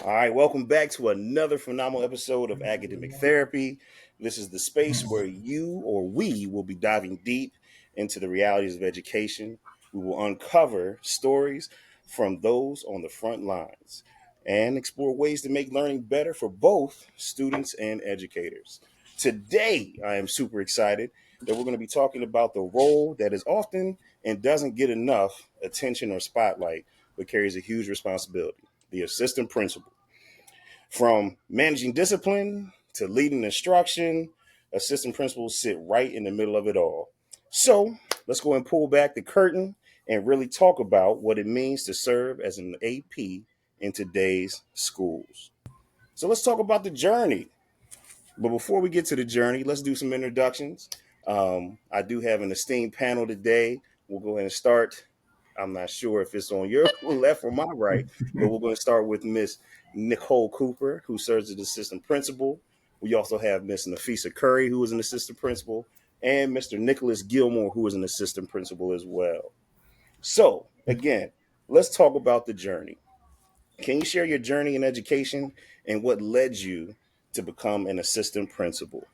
All right, welcome back to another phenomenal episode of Academic Therapy. This is the space where you or we will be diving deep into the realities of education. We will uncover stories from those on the front lines and explore ways to make learning better for both students and educators. Today, I am super excited that we're going to be talking about the role that is often and doesn't get enough attention or spotlight, but carries a huge responsibility: the assistant principal. From managing discipline to leading instruction, assistant principals sit right in the middle of it all. So let's go and pull back the curtain and really talk about what it means to serve as an AP in today's schools. So let's talk about the journey. But before we get to the journey, let's do some introductions. I do have an esteemed panel today. We'll go ahead and start. I'm not sure if it's on your left or my right, but we're going to start with Miss Nicole Cooper, who serves as assistant principal. We also have Miss Nafisa Curry, who is an assistant principal, and Mr. Nicholas Gilmore, who is an assistant principal as well. So, again, let's talk about the journey. Can you share your journey in education and what led you to become an assistant principal?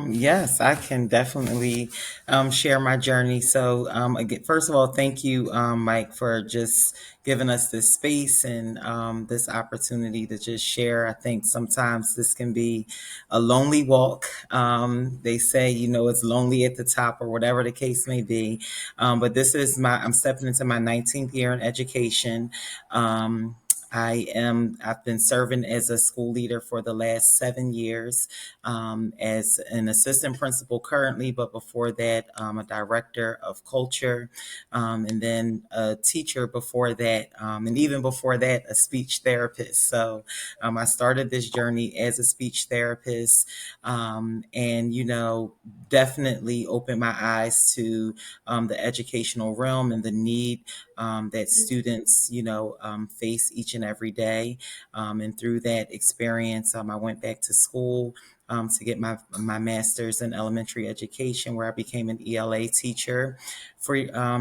Yes, I can definitely share my journey. So, again, first of all, thank you, Mike, for just giving us this space and this opportunity to just share. I think sometimes this can be a lonely walk. They say, it's lonely at the top or whatever the case may be. But I'm stepping into my 19th year in education. I've been serving as a school leader for the last 7 years, as an assistant principal currently, but before that, a director of culture, and then a teacher before that, and even before that, a speech therapist. So I started this journey as a speech therapist, and definitely opened my eyes to the educational realm and the need that students, face each and every day. And through that experience, I went back to school to get my master's in elementary education, where I became an ELA teacher for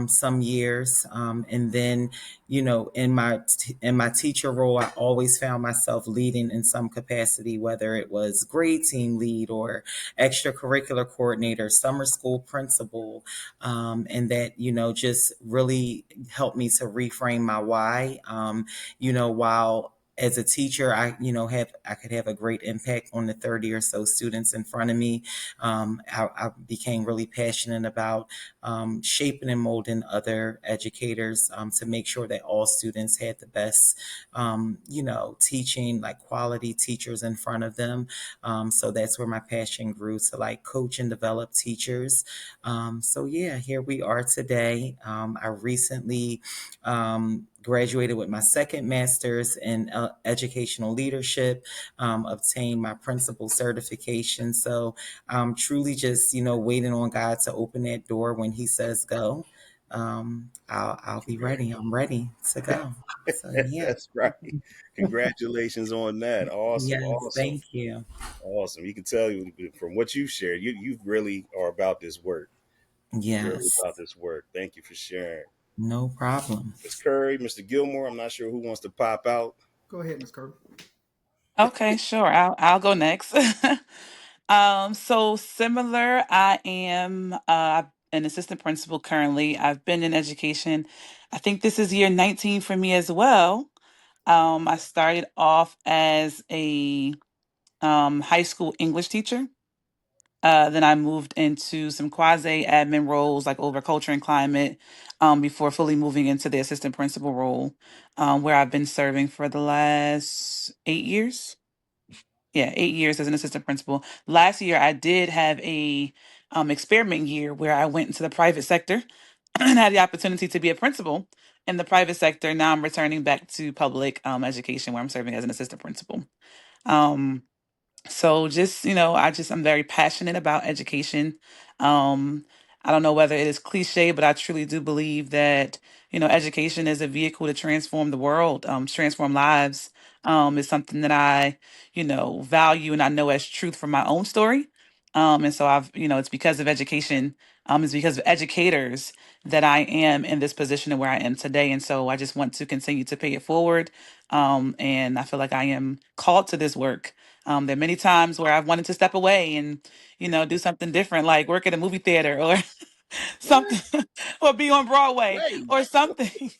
some years, and then in my teacher role, I always found myself leading in some capacity, whether it was grade team lead or extracurricular coordinator, summer school principal, and that just really helped me to reframe my why. While as a teacher, I could have a great impact on the 30 or so students in front of me. I became really passionate about shaping and molding other educators, to make sure that all students had the best, teaching, like quality teachers in front of them. So that's where my passion grew, to like coach and develop teachers. So yeah, here we are today. I recently graduated with my second master's in educational leadership, obtained my principal certification. So I'm truly just, waiting on God to open that door when He says go. I'll be ready. I'm ready to go. So yeah. That's right. Congratulations on that. Awesome. Yes, Awesome. thank you. Awesome. You can tell from what you shared, you really are about this work. You're really Yes, about this work. Thank you for sharing. no problem. Ms. Curry, Mr. Gilmore, I'm not sure who wants to pop out. Go ahead, Miss Kirby. Okay, sure. I'll go next. So similar, I am an assistant principal currently. I've been in education. I think this is year 19 for me as well. I started off as a high school English teacher. Then I moved into some quasi admin roles like over culture and climate, before fully moving into the assistant principal role, where I've been serving for the last 8 years. Yeah, 8 years as an assistant principal. Last year, I did have a experiment year where I went into the private sector and had the opportunity to be a principal in the private sector. Now I'm returning back to public education, where I'm serving as an assistant principal. Um, so just, I'm very passionate about education. Um, I don't know whether it is cliche, but I truly do believe that, education is a vehicle to transform the world, transform lives. Is something that I, value and I know as truth from my own story. And so it's because of education is because of educators that I am in this position and where I am today. And so I just want to continue to pay it forward. And I feel like I am called to this work. There are many times where I've wanted to step away and, do something different, like work at a movie theater or What? something, or be on Broadway Wait. or something.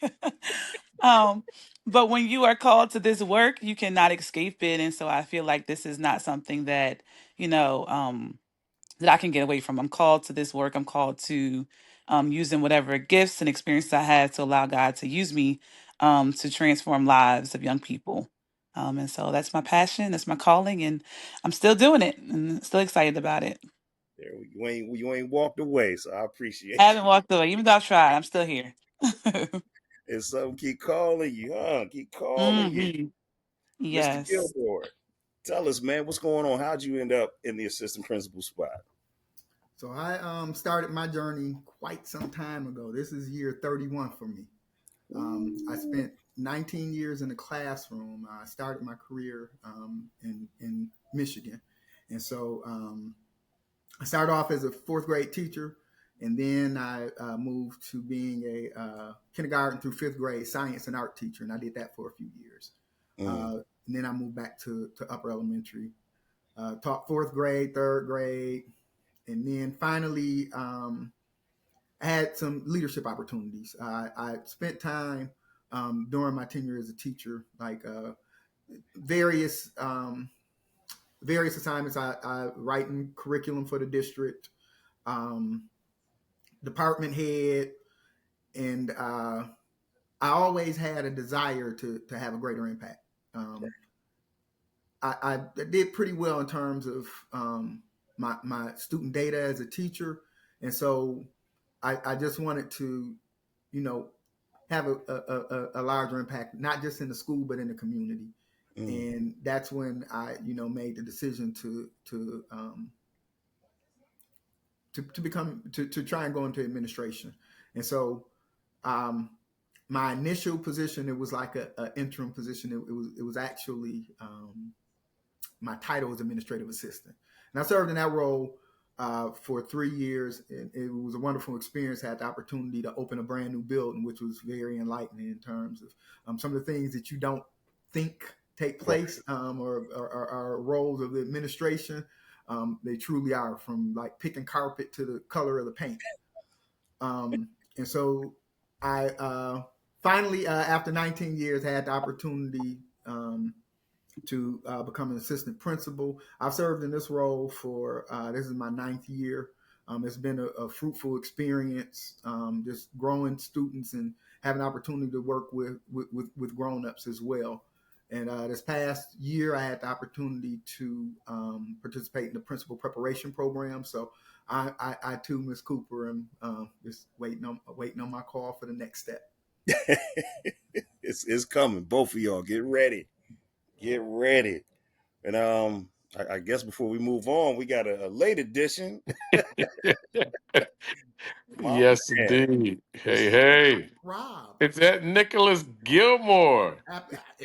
um, but when you are called to this work, you cannot escape it. And so I feel like this is not something that, you know, um, that I can get away from. I'm called to this work. I'm called to using whatever gifts and experiences I have to allow God to use me to transform lives of young people. And so that's my passion, that's my calling, and I'm still doing it and still excited about it. There, you ain't walked away, so I I appreciate haven't walked away, even though I've tried. I'm still here. you. And some keep calling you, huh? Keep calling you. hmm Mr. Yes. Gilmore, tell us, man, what's going on? How'd you end up in the assistant principal spot? So I started my journey quite some time ago. This is year 31 for me. I spent 19 years in the classroom. I started my career in Michigan. And so I started off as a fourth grade teacher, and then I moved to being a kindergarten through fifth grade science and art teacher, and I did that for a few years. And then I moved back to upper elementary, taught fourth grade, third grade, and then finally I had some leadership opportunities. I spent time during my tenure as a teacher, like various various assignments. I writing curriculum for the district, um, department head, and I always had a desire to have a greater impact. I did pretty well in terms of my student data as a teacher, and so I just wanted to, you know, have a larger impact, not just in the school but in the community. And that's when I, made the decision to become to try and go into administration. And so my initial position, it was like a interim position. It was actually my title was administrative assistant, and I served in that role for 3 years. And it was a wonderful experience. I had the opportunity to open a brand new building, which was very enlightening in terms of some of the things that you don't think take place, or roles of the administration. They truly are, from like picking carpet to the color of the paint. And so I finally, after 19 years, had the opportunity to become an assistant principal. I've served in this role for this is my 9th year. It's been a fruitful experience, just growing students and having an opportunity to work with grown-ups as well. And this past year, I had the opportunity to participate in the principal preparation program. So I too, Ms. Cooper, am just waiting on my call for the next step. It's coming. Both of y'all, get ready. Get ready. And I guess before we move on, we got a late edition. Mom Yes, and Dad. indeed. It's Hey, hey. Rob, It's that Nicholas Gilmore.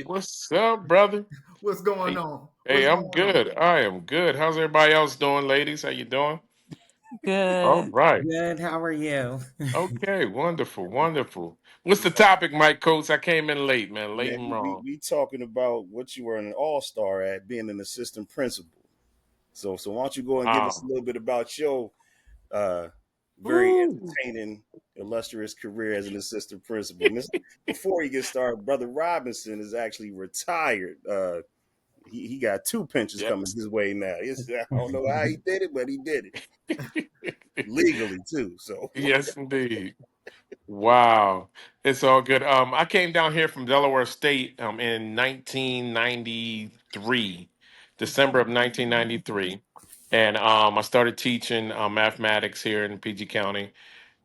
What's up, brother? what's going Hey, on? What's hey, I'm going on? good. I am good. How's everybody else doing, ladies? How you doing? All Good. right. Good. How are you? Okay, wonderful, wonderful. What's the topic, Mike Coates? I came in late, man. Late Man, and we wrong. we talking about what you were an all-star at, being an assistant principal. So why don't you go and give us a Wow. little bit about your uh, very Ooh. entertaining, illustrious career as an assistant principal. Before you get started, Brother Robinson is actually retired. He got 2 pensions coming Yes. his way now. I don't know how he did it, but he did it legally too. So Yes, indeed. Wow. It's all good. I came down here from Delaware State in 1993, December of 1993. And I started teaching mathematics here in PG County.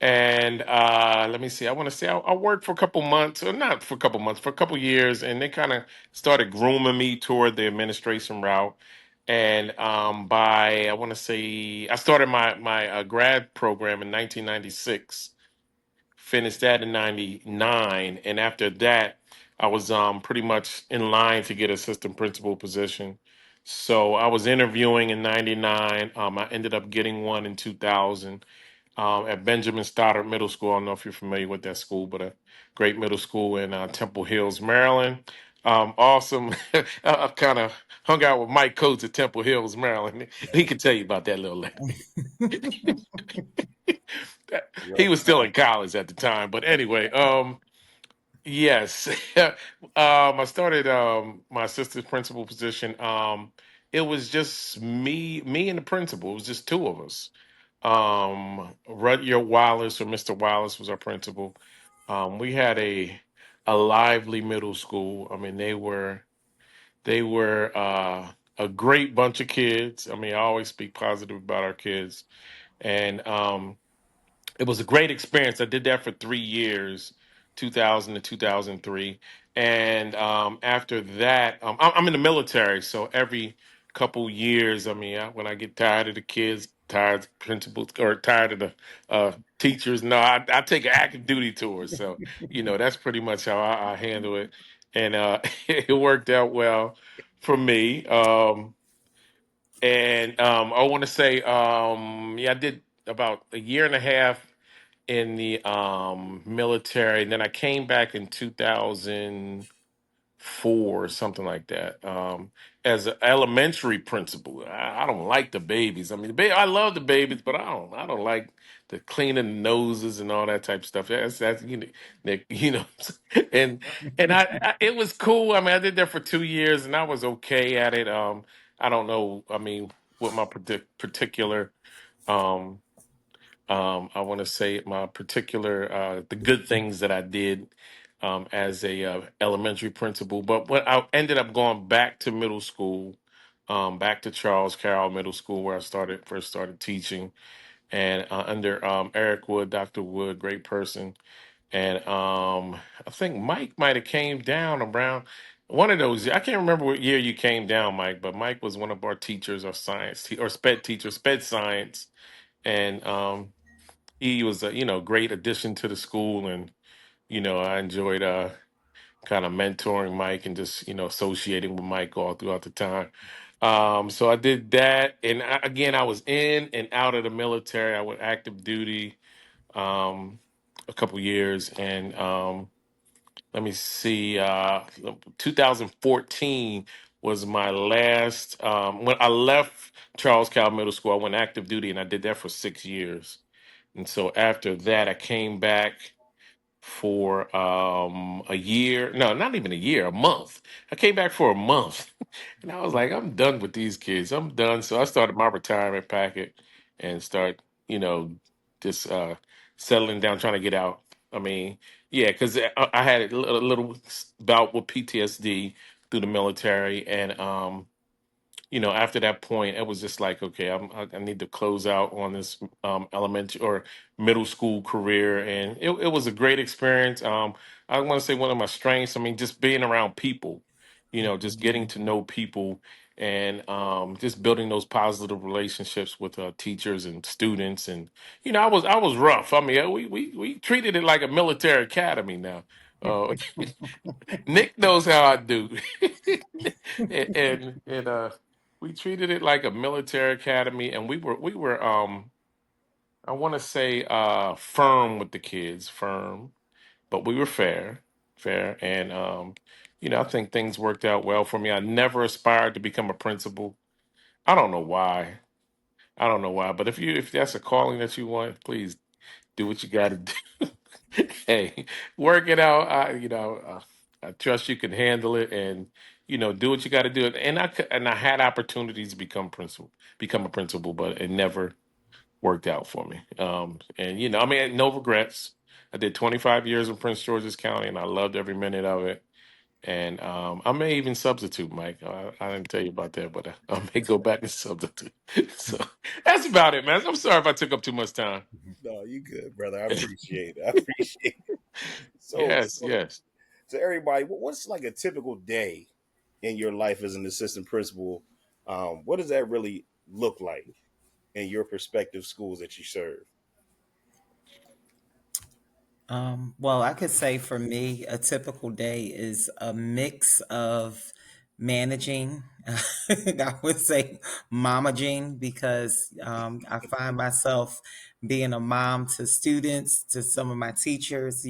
And let me see, I want to say I worked for a couple months, or not for a couple months, for a couple years. And they kind of started grooming me toward the administration route. And I want to say, I started my grad program in 1996, finished that in 99, and after that I was pretty much in line to get assistant principal position. So I was interviewing in 99. I ended up getting one in 2000. at Benjamin Stoddard Middle School. I don't know if you're familiar with that school, but a great middle school in Temple Hills, Maryland. Awesome. I kind of hung out with Mike Coates at Temple Hills, Maryland. He could tell you about that little he Rough was still in college at the time, but anyway, yes. I started my assistant principal position. It was just me and the principal. It was just two of us. Rudyard Wallace, or Mr. Wallace, was our principal. We had a lively middle school. I mean, they were a great bunch of kids. I mean, I always speak positive about our kids, and it was a great experience. I did that for 3 years, 2000 to 2003. And after that, I'm in the military. So every couple years, I mean, when I get tired of the kids, tired of principals, or tired of the teachers, no, I take an active duty tour. So, that's pretty much how I handle it. And it worked out well for me. And I want to say, yeah, I did about a year and a half in the military. And then I came back in 2004 or something like that, as an elementary principal. I don't like the babies. I mean, I love the babies, but I don't like the cleaning the noses and all that type of stuff. That's Nick, and it was cool. I mean, I did that for 2 years, and I was okay at it. I don't know. I mean, what my particular um I want to say my particular the good things that I did as a elementary principal. But when I ended up going back to middle school, back to Charles Carroll Middle School, where I first started teaching, and under Eric Wood, Dr. Wood, great person, and I think Mike might have came down around one of those. I can't remember what year you came down, Mike, but Mike was one of our teachers, our science or sped teacher, sped science, and he was a great addition to the school. And I enjoyed kind of mentoring Mike and just associating with Mike all throughout the time. So I did that, and again, I was in and out of the military. I went active duty um a couple years, and let me see, 2014 was my last. When I left Charles Cal Middle School, I went active duty, and I did that for 6 years. And so after that, I came back for a year. No, not even a year, a month. I came back for a month. And I was like, I'm done with these kids. I'm done. So I started my retirement packet and start, just settling down, trying to get out. I mean, yeah, because I had a little bout with PTSD through the military, and after that point, it was just like, okay, I need to close out on this elementary or middle school career, and it was a great experience. I want to say one of my strengths. I mean, just being around people, just getting to know people, and just building those positive relationships with teachers and students. And I was rough. I mean, we treated it like a military academy now. Nick knows how I do. And we treated it like a military academy, and we were I want to say firm with the kids, firm, but we were fair, and I think things worked out well for me. I never aspired to become a principal. I don't know why. I don't know why, but if that's a calling that you want, please do what you got to do. Hey, work it out. I trust you can handle it, and do what you got to do. And I had opportunities to become a principal, but it never worked out for me. And I mean, no regrets. I did 25 years in Prince George's County, and I loved every minute of it. And I may even substitute, Mike. I didn't tell you about that, but I may go back and substitute. So that's about it, man. I'm sorry if I took up too much time. No, you good, brother. I appreciate it. I appreciate it. So, Yes, so, yes. so everybody, what's like a typical day in your life as an assistant principal? What does that really look like in your prospective schools that you serve? Well, I could say for me, a typical day is a mix of managing. I would say momaging, because I find myself being a mom to students, to some of my teachers,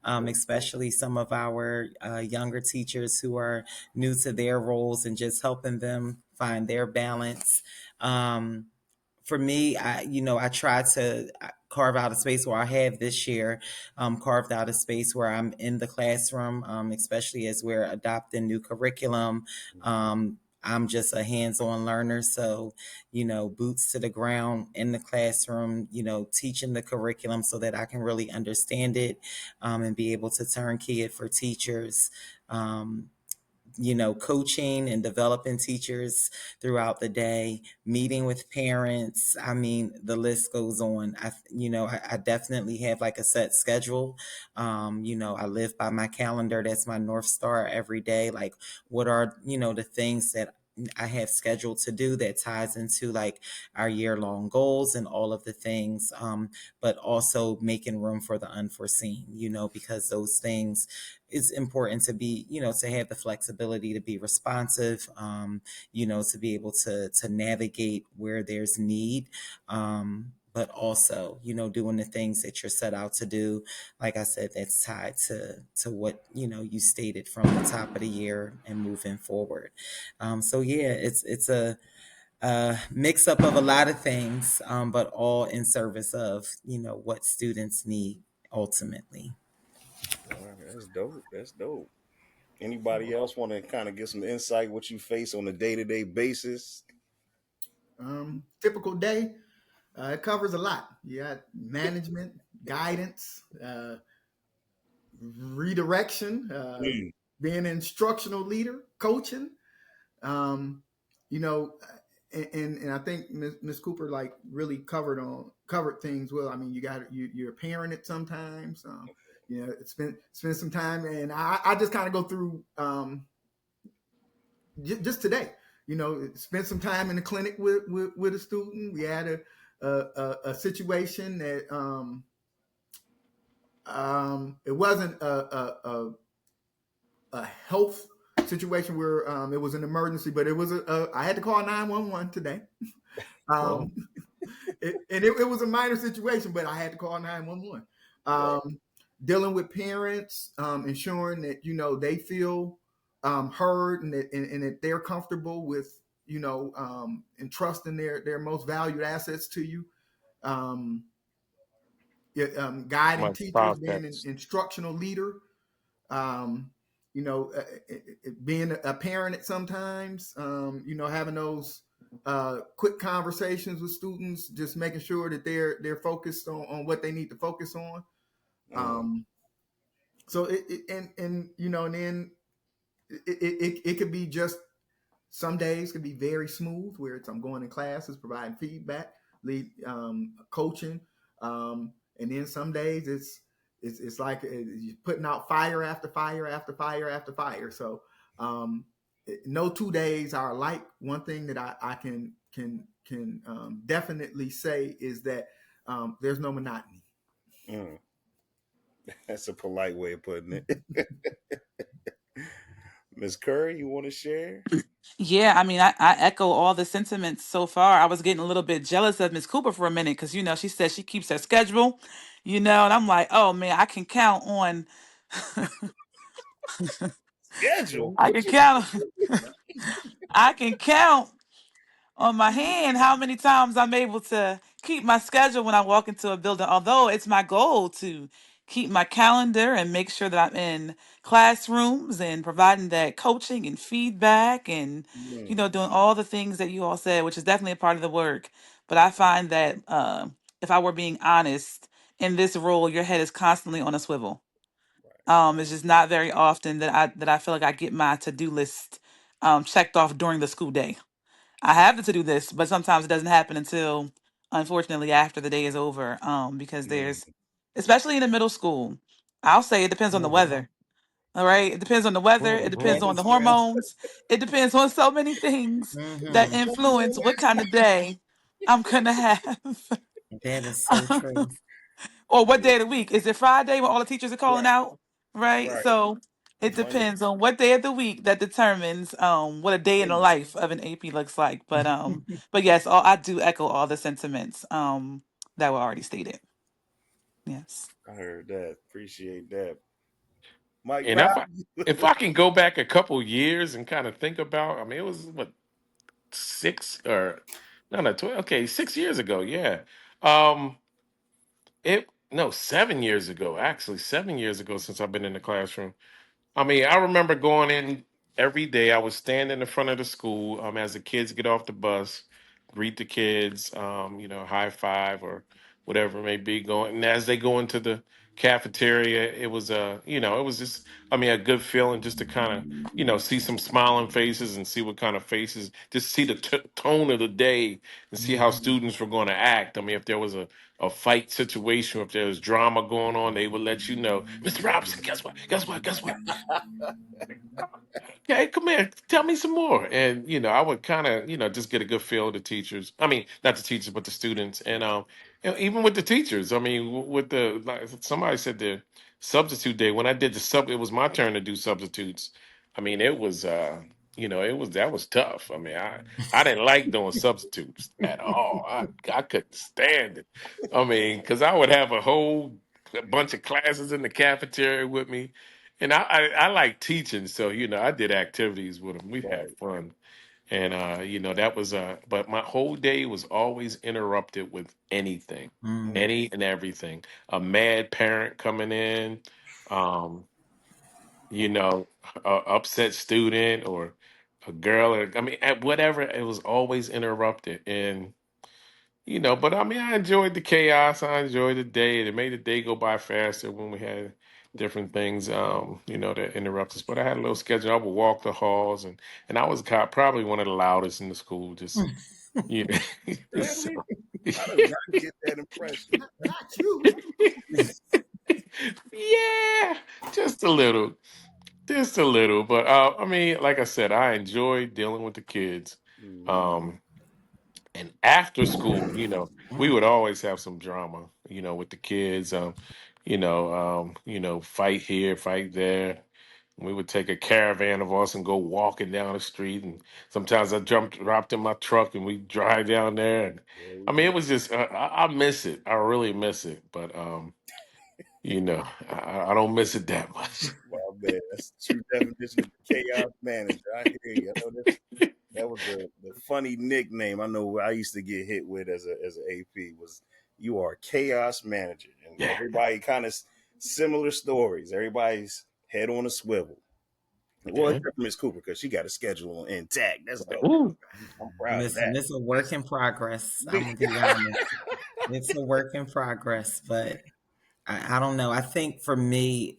especially some of our younger teachers who are new to their roles, and just helping them find their balance. For me, I try to carve out a space where I have this year carved out a space where I'm in the classroom, especially as we're adopting new curriculum. I'm just a hands-on learner, so boots to the ground in the classroom, teaching the curriculum so that I can really understand it, and be able to turnkey it for teachers. Coaching and developing teachers throughout the day, meeting with parents. I mean, the list goes on. I definitely have like a set schedule. I live by my calendar. That's my North Star every day. Like, what are, the things that I have scheduled to do that ties into like our year-long goals and all of the things, but also making room for the unforeseen, because those things, it's important to be, to have the flexibility to be responsive, to be able to navigate where there's need. But also, doing the things that you're set out to do. Like I said, that's tied to what, you stated from the top of the year and moving forward. So yeah, it's a mix up of a lot of things, but all in service of, what students need ultimately. All right, that's dope. That's dope. Anybody else want to kind of get some insight what you face on a day-to-day basis? Typical day, it covers a lot. You got management, guidance, redirection, Mm. being an instructional leader, coaching. Um, you know, and I think Miss Cooper like really covered things well. I mean, you're a parent at sometimes. Spend some time, and I just kind of go through just today. Spend some time in the clinic with a student. We had a situation that it wasn't a health situation where it was an emergency, but it was I had to call 911 today. It was a minor situation, but I had to call 911. Dealing with parents, ensuring that they feel heard, and that they're comfortable with entrusting their most valued assets to you. Guiding My teachers, being an process. instructional leader. Being a parent at sometimes, having those quick conversations with students, just making sure that they're focused on what they need to focus on. So and then it could be just, some days could be very smooth, where I'm going in classes, providing feedback, lead, coaching, and then some days it's like you're putting out fire after fire after fire after fire. So no 2 days are alike. One thing that I can definitely say is that there's no monotony. Mm. That's a polite way of putting it. Ms. Curry, you want to share? Yeah, I mean, I echo all the sentiments so far. I was getting a little bit jealous of Miss Cooper for a minute because, she said she keeps her schedule, and I'm like, oh man, I can count on, Schedule? I What can you count, I can count on my hand how many times I'm able to keep my schedule when I walk into a building. Although it's my goal to keep my calendar and make sure that I'm in classrooms and providing that coaching and feedback and, Mm. doing all the things that you all said, which is definitely a part of the work. But I find that if I were being honest, in this role, your head is constantly on a swivel. It's just not very often that I feel like I get my to-do list checked off during the school day. I have the to do list, but sometimes it doesn't happen until, unfortunately, after the day is over. Because Mm. especially in the middle school, I'll say it depends on the Mhm. weather. All right, it depends on the weather. It depends That on is the true. hormones. It depends on so many things that Hmm. influence what kind of day I'm gonna have, That is so true. or what Yeah. day of the week. Is it Friday when all the teachers are calling Right. out? Right, Right. so It Monday. depends on what day of the week that determines what a day in the life of an AP looks like. But yes, I do echo all the sentiments that were already stated. Yes. I heard that. Appreciate that. Mike And if I can go back a couple years and kind of think about, I mean, it was what, six or no, no, 12, okay, 6 years ago. Yeah. Um, it no, 7 years ago, actually, 7 years ago since I've been in the classroom. I mean, I remember going in every day. I would stand in the front of the school as the kids get off the bus, greet the kids, high five or whatever it may be. Going and as they go into the cafeteria, it was it was just, I mean, a good feeling just to kind of, see some smiling faces and see what kind of faces, just see the tone of the day and see how Mhm. students were going to act. I mean, if there was a fight situation, if there was drama going on, they would let you know, Mr. Robinson, guess what? Guess what? Guess what? Okay, come here, tell me some more. And I would kind of, just get a good feel of the teachers. I mean, not the teachers, but the students. And even with the teachers, I mean, with the, like somebody said, the substitute day. When I did it was my turn to do substitutes. I mean, it was, that was tough. I mean, I didn't like doing substitutes at all. I couldn't stand it. I mean, because I would have a whole bunch of classes in the cafeteria with me, and I like teaching, so I did activities with them. We had Right. fun, and that was But my whole day was always interrupted with anything, Mm. any and everything. A mad parent coming in, um, you know, a upset student or a girl, or I mean, at whatever. It was always interrupted, and but I mean, I enjoyed the chaos. I enjoyed the day. It made the day go by faster when we had different things, that interrupt us. But I had a little schedule. I would walk the halls, and I was probably one of the loudest in the school. Just you know, so, Really? I do not get that impression. Not you. yeah, just a little, just a little. But I mean, like I said, I enjoy dealing with the kids. Mhm. Um, And after school, we Mm. would always have some drama, with the kids. Fight here, fight there. We would take a caravan of us and go walking down the street. And sometimes I dropped in my truck, and we drive down there. And There I we mean, go. it was just, I miss it. I really miss it. But, I don't miss it that much. Well, man, that's the true definition of the chaos manager. I hear you. I know that was the funny nickname I know I used to get hit with as an AP was you are a chaos manager, and Yeah. everybody kind of similar stories. Everybody's head on a swivel. Well, Yeah. except for Miss Cooper because she got a schedule intact. That's dope. Ooh. I'm proud of Listen, that. it's a work in progress. I'm gonna be honest. It's a work in progress, but I don't know. I think for me,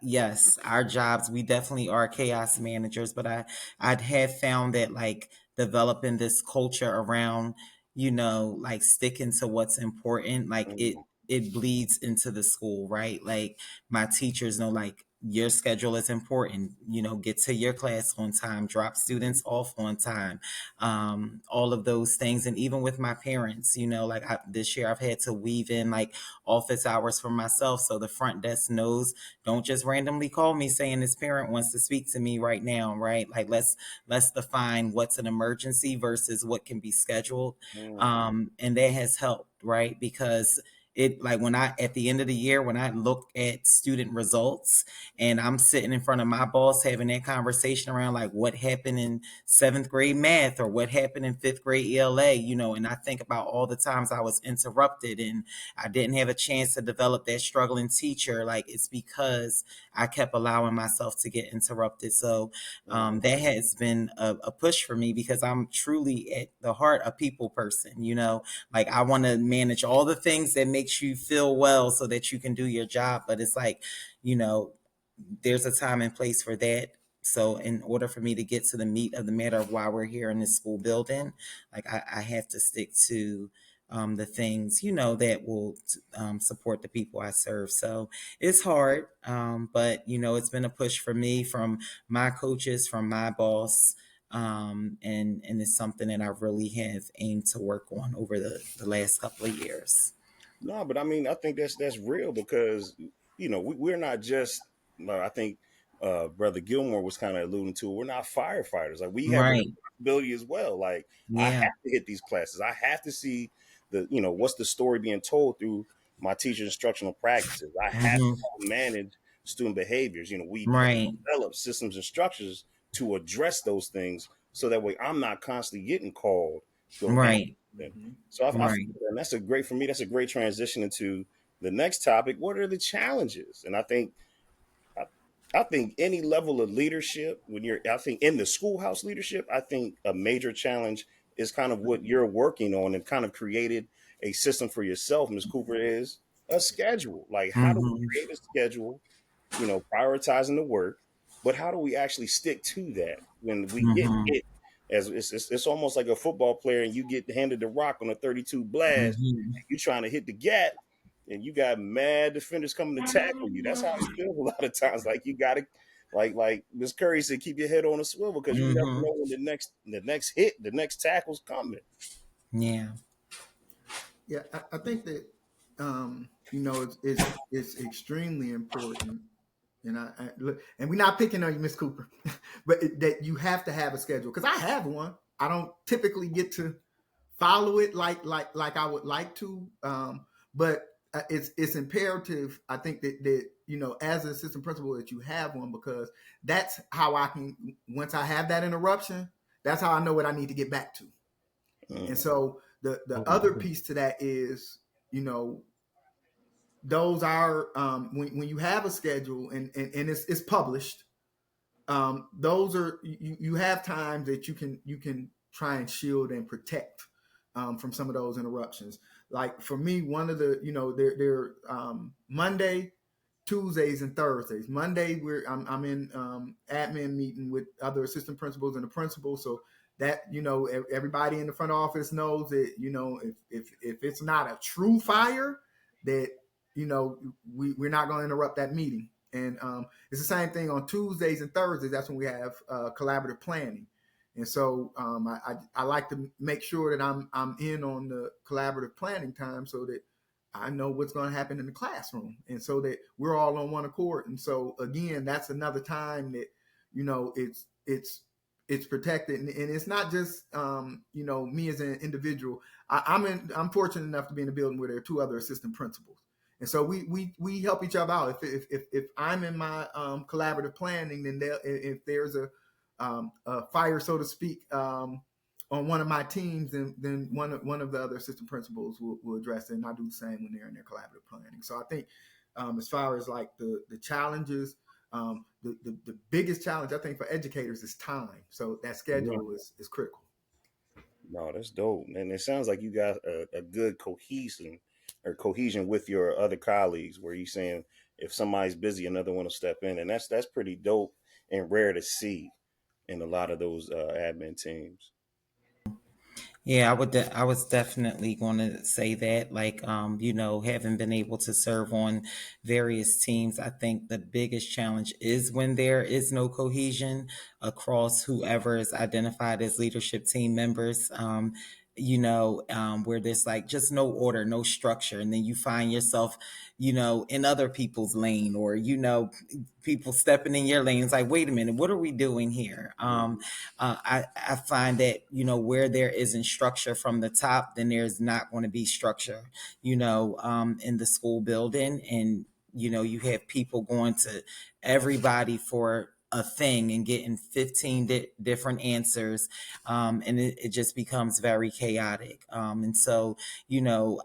yes, our jobs, we definitely are chaos managers, but I'd have found that like developing this culture around, like sticking to what's important, like it Mm, it bleeds into the school, right? Like my teachers know like your schedule is important, get to your class on time, drop students off on time, all of those things. And even with my parents, like this year I've had to weave in like office hours for myself so the front desk knows, don't just randomly call me saying this parent wants to speak to me right now, right? Like let's define what's an emergency versus what can be scheduled. mm, And that has helped, right? Because it, like, when I at the end of the year, when I look at student results and I'm sitting in front of my boss having that conversation around like what happened in seventh grade math or what happened in fifth grade ELA, and I think about all the times I was interrupted and I didn't have a chance to develop that struggling teacher. Like it's because I kept allowing myself to get interrupted. So mm, that has been a push for me because I'm truly at the heart a people person. Like I want to manage all the things that makes you feel well so that you can do your job. But it's like, you know, there's a time and place for that. So in order for me to get to the meat of the matter of why we're here in this school building, like I have to stick to the things, that will support the people I serve. So it's hard, but it's been a push for me from my coaches, from my boss. And it's something that I really have aimed to work on over the last couple of years. no, but I mean, I think that's real because we're not just. I think Brother Gilmore was kind of alluding to, we're not firefighters. Like we have a Right. responsibility as well. Like I Yeah. have to hit these classes. I have to see what's the story being told through my teacher instructional practices. I have Hmm. to manage student behaviors. We Right. develop systems and structures to address those things, so that way I'm not constantly getting called to go handle Right. them. Mhm. So I Right. feel that, and that's a great for me. That's a great transition into the next topic. What are the challenges? And I, I think any level of leadership, I think in the schoolhouse leadership, I think a major challenge is kind of what you're working on and kind of created a system for yourself, Ms. Cooper, is a schedule. Like, how do we Hmm. create a schedule, prioritizing the work, but how do we actually stick to that when we get Hmm. hit? As it's almost like a football player and you get handed the rock on a 32 blast, Hmm. and you trying to hit the gap, and you got mad defenders coming to tackle you. That's how it feels a lot of times. Like you got to, like Miss Curry said, keep your head on a swivel because you never Hmm. know when the next hit, the next tackle's coming. Yeah. Yeah, I think that it's extremely important, and I look, and we're not picking on you, Miss Cooper, but that you have to have a schedule because I have one. I don't typically get to follow it like I would like to, but it's imperative. I think that as an assistant principal that you have one because that's how I can once I have that interruption, that's how I know what I need to get back to. And Mm. so the other piece to that is, you know, those are when you have a schedule and it's published, those are you have times that you can try and shield and protect from some of those interruptions. Like for me, one of the they're Monday, Tuesdays, and Thursdays. Monday I'm in admin meeting with other assistant principals and the principal, so that everybody in the front office knows that if it's not a true fire, that we're not going to interrupt that meeting. And it's the same thing on Tuesdays and Thursdays. That's when we have collaborative planning. And so I like to make sure that I'm in on the collaborative planning time so that I know what's going to happen in the classroom, and so that we're all on one accord. And so again, that's another time that it's protected, and it's not just me as an individual. I'm fortunate enough to be in a building where there are two other assistant principals, and so we help each other out. If I'm in my collaborative planning, then if there's a fire, so to speak, on one of my teams, then one of the other assistant principals will address it, and I do the same when they're in their collaborative planning. So I think as far as like the challenges, the biggest challenge I think for educators is time. So that Yeah. schedule is critical. No, that's dope, and it sounds like you got a good cohesion with your other colleagues, where you saying if somebody's busy, another one will step in, and that's pretty dope and rare to see in a lot of those admin teams. Yeah, I was definitely going to say that, like, having been able to serve on various teams, I think the biggest challenge is when there is no cohesion across whoever is identified as leadership team members. Where there's like just no order, no structure, and then you find yourself, in other people's lane, or people stepping in your lane. It's like, wait a minute, what are we doing here? I find that where there isn't structure from the top, then there's not going to be structure in the school building. And you have people going to everybody for a thing and getting 15 different answers, and it just becomes very chaotic. And so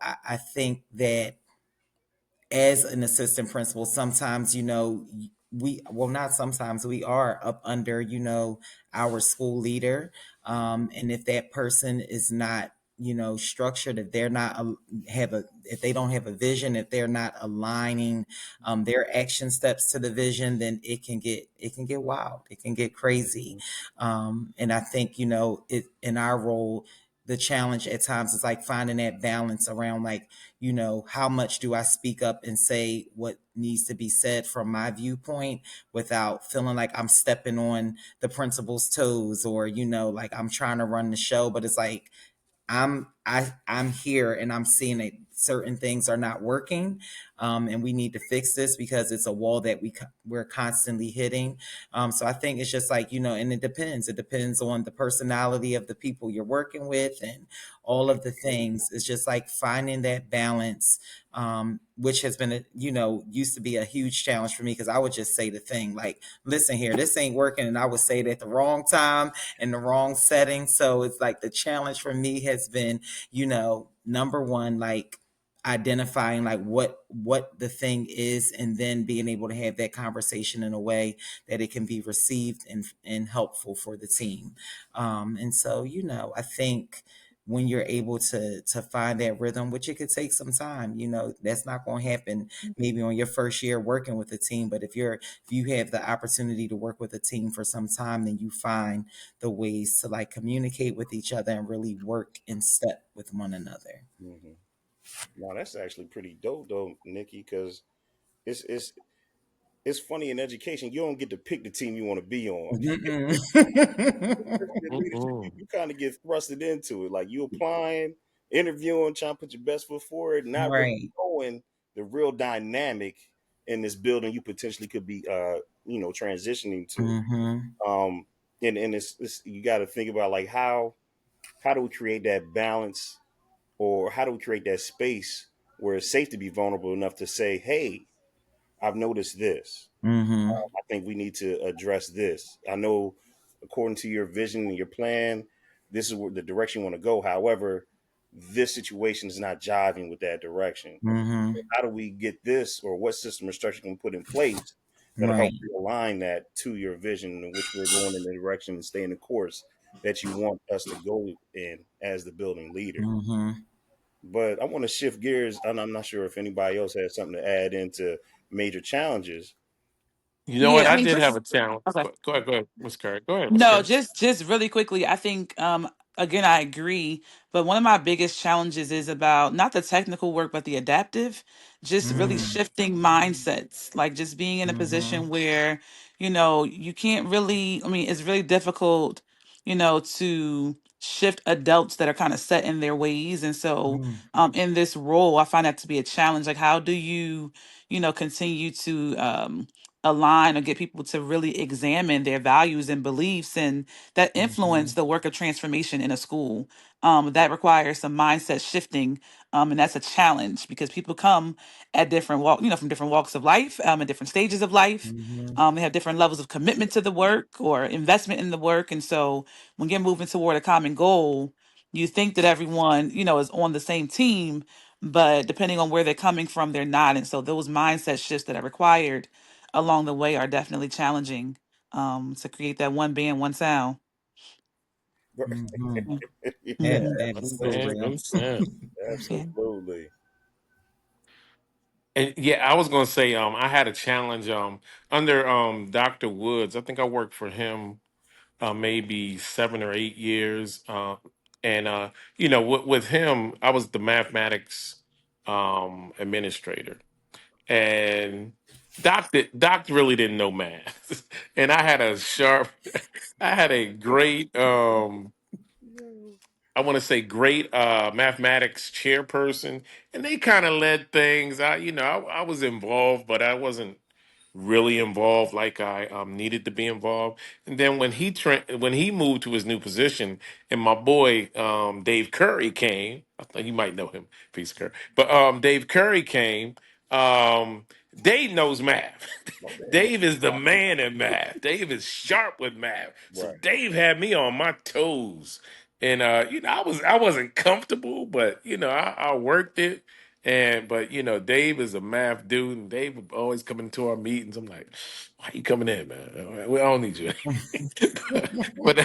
I think that as an assistant principal, sometimes, not sometimes, we are up under, our school leader. And if that person is not, structured, if they're not, if they don't have a vision, if they're not aligning, their action steps to the vision, then it can get wild. It can get crazy. And I think, in our role, the challenge at times is like finding that balance around, like, how much do I speak up and say what needs to be said from my viewpoint without feeling like I'm stepping on the principal's toes, or, like I'm trying to run the show, but it's like, I'm here and I'm seeing that certain things are not working, and we need to fix this because it's a wall that we're constantly hitting. So I think it's just like, and it depends. It depends on the personality of the people you're working with and all of the things. It's just like finding that balance, which has been, used to be a huge challenge for me because I would just say the thing like, listen here, this ain't working. And I would say it at the wrong time in the wrong setting. So it's like the challenge for me has been, number one, like identifying like what the thing is, and then being able to have that conversation in a way that it can be received and helpful for the team. And so, I think when you're able to find that rhythm, which it could take some time, that's not going to happen maybe on your first year working with a team. But if you have the opportunity to work with a team for some time, then you find the ways to like communicate with each other and really work in step with one another. Mm-hmm. Now that's actually pretty dope, though, Nikki, because it's it's it's funny in education. You don't get to pick the team you want to be on. In leadership, Mm-mm. you kind of get thrusted into it. Like you applying, interviewing, trying to put your best foot forward, not really Right. knowing the real dynamic in this building you potentially could be, transitioning to. Mm-hmm. Um, and it's you got to think about like how do we create that balance, or how do we create that space where it's safe to be vulnerable enough to say, hey, I've noticed this. Mm-hmm. I think we need to address this. I know, according to your vision and your plan, this is where the direction you want to go. However, this situation is not jiving with that direction. Mm-hmm. How do we get this, or what system or structure can we put in place that'll help Right. realign that to your vision in which we're going in the direction and stay in the course that you want us to go in as the building leader? Mm-hmm. But I want to shift gears, and I'm not sure if anybody else has something to add into major challenges. You know what? Yeah, I I mean, did have just a challenge. okay. Go ahead, Miss Curry. Go ahead, Miss No, Curry. just really quickly. I think again I agree, but one of my biggest challenges is about not the technical work but the adaptive, just really Mm-hmm. shifting mindsets, like just being in a Mm-hmm. position where, you can't really, I mean, it's really difficult, to shift adults that are kind of set in their ways. And so in this role, I find that to be a challenge. Like how do you, continue to align or get people to really examine their values and beliefs and that Mm-hmm. influence the work of transformation in a school. That requires some mindset shifting, and that's a challenge because people come at different from different walks of life, at different stages of life. Mm-hmm. They have different levels of commitment to the work or investment in the work, and so when you're moving toward a common goal, you think that everyone is on the same team, but depending on where they're coming from, they're not. And so those mindset shifts that are required along the way are definitely challenging, to create that one band, one sound. Mm-hmm. Yeah, Mm-hmm. That is One so man, real. one sound. Yeah. absolutely. And yeah, I was gonna say, I had a challenge under Dr. Woods. I think I worked for him maybe 7 or 8 years. And with him, I was the mathematics administrator. And Doc really didn't know math. And I had a sharp I had a great I want to say great mathematics chairperson, and they kind of led things. I was involved, but I wasn't really involved like I needed to be involved. And then when he moved to his new position, and my boy Dave Curry came, I thought you might know him, piece of Curry, but Dave Curry came. Um, Dave knows math. Okay, Dave is the man in math. Dave is sharp with math. So right. Dave had me on my toes. And I wasn't comfortable, but I worked it. And but Dave is a math dude, and Dave would always come into our meetings. I'm like, why you coming in, man? We don't need you. But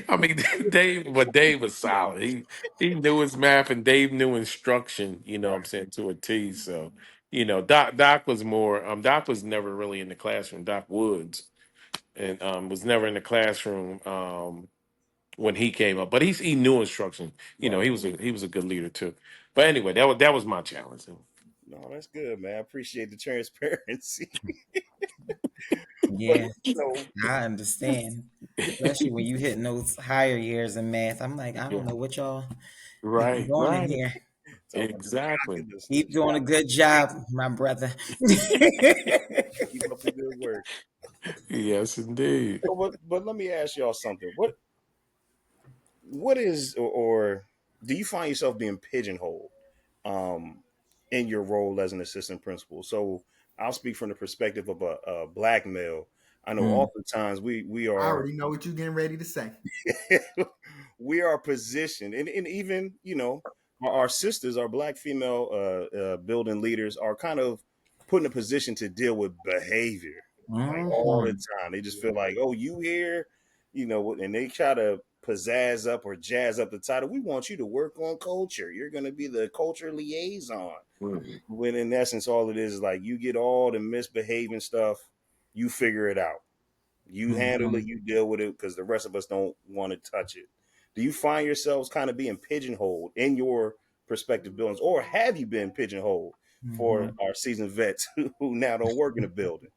I mean, Dave was solid. He knew his math, and Dave knew instruction. What I'm saying, to a T. So Doc was more. Doc was never really in the classroom. Doc Woods, and was never in the classroom. When he came up, but he knew instruction. Right. He was a good leader too. But anyway, that was my challenge. No, that's good, man. I appreciate the transparency. But Yeah, you know, I understand. Especially when you hitting those higher years in math. I'm like, I Yeah. don't know what y'all Right, Going in right. here. Talking about the Exactly. calculus, Keep doing a good job, my brother. keep up the good work. Yes, indeed. So, but let me ask y'all something. What is or do you find yourself being pigeonholed um, in your role as an assistant principal? So I'll speak from the perspective of a black male. I know Mm, oftentimes we I are already know what you're getting ready to say. we are positioned, and even our sisters, our black female building leaders, are kind of put in a position to deal with behavior like all the mhm, time. They just feel like, oh, you here, and they try to pizzazz up or jazz up the title. We want you to work on culture. You're going to be the culture liaison. Mm. When in essence, all it is like you get all the misbehaving stuff, you figure it out. You handle it, mhm. you deal with it because the rest of us don't want to touch it. Do you find yourselves kind of being pigeonholed in your prospective buildings, or have you been pigeonholed for Mhm. our seasoned vets who now don't work in the building?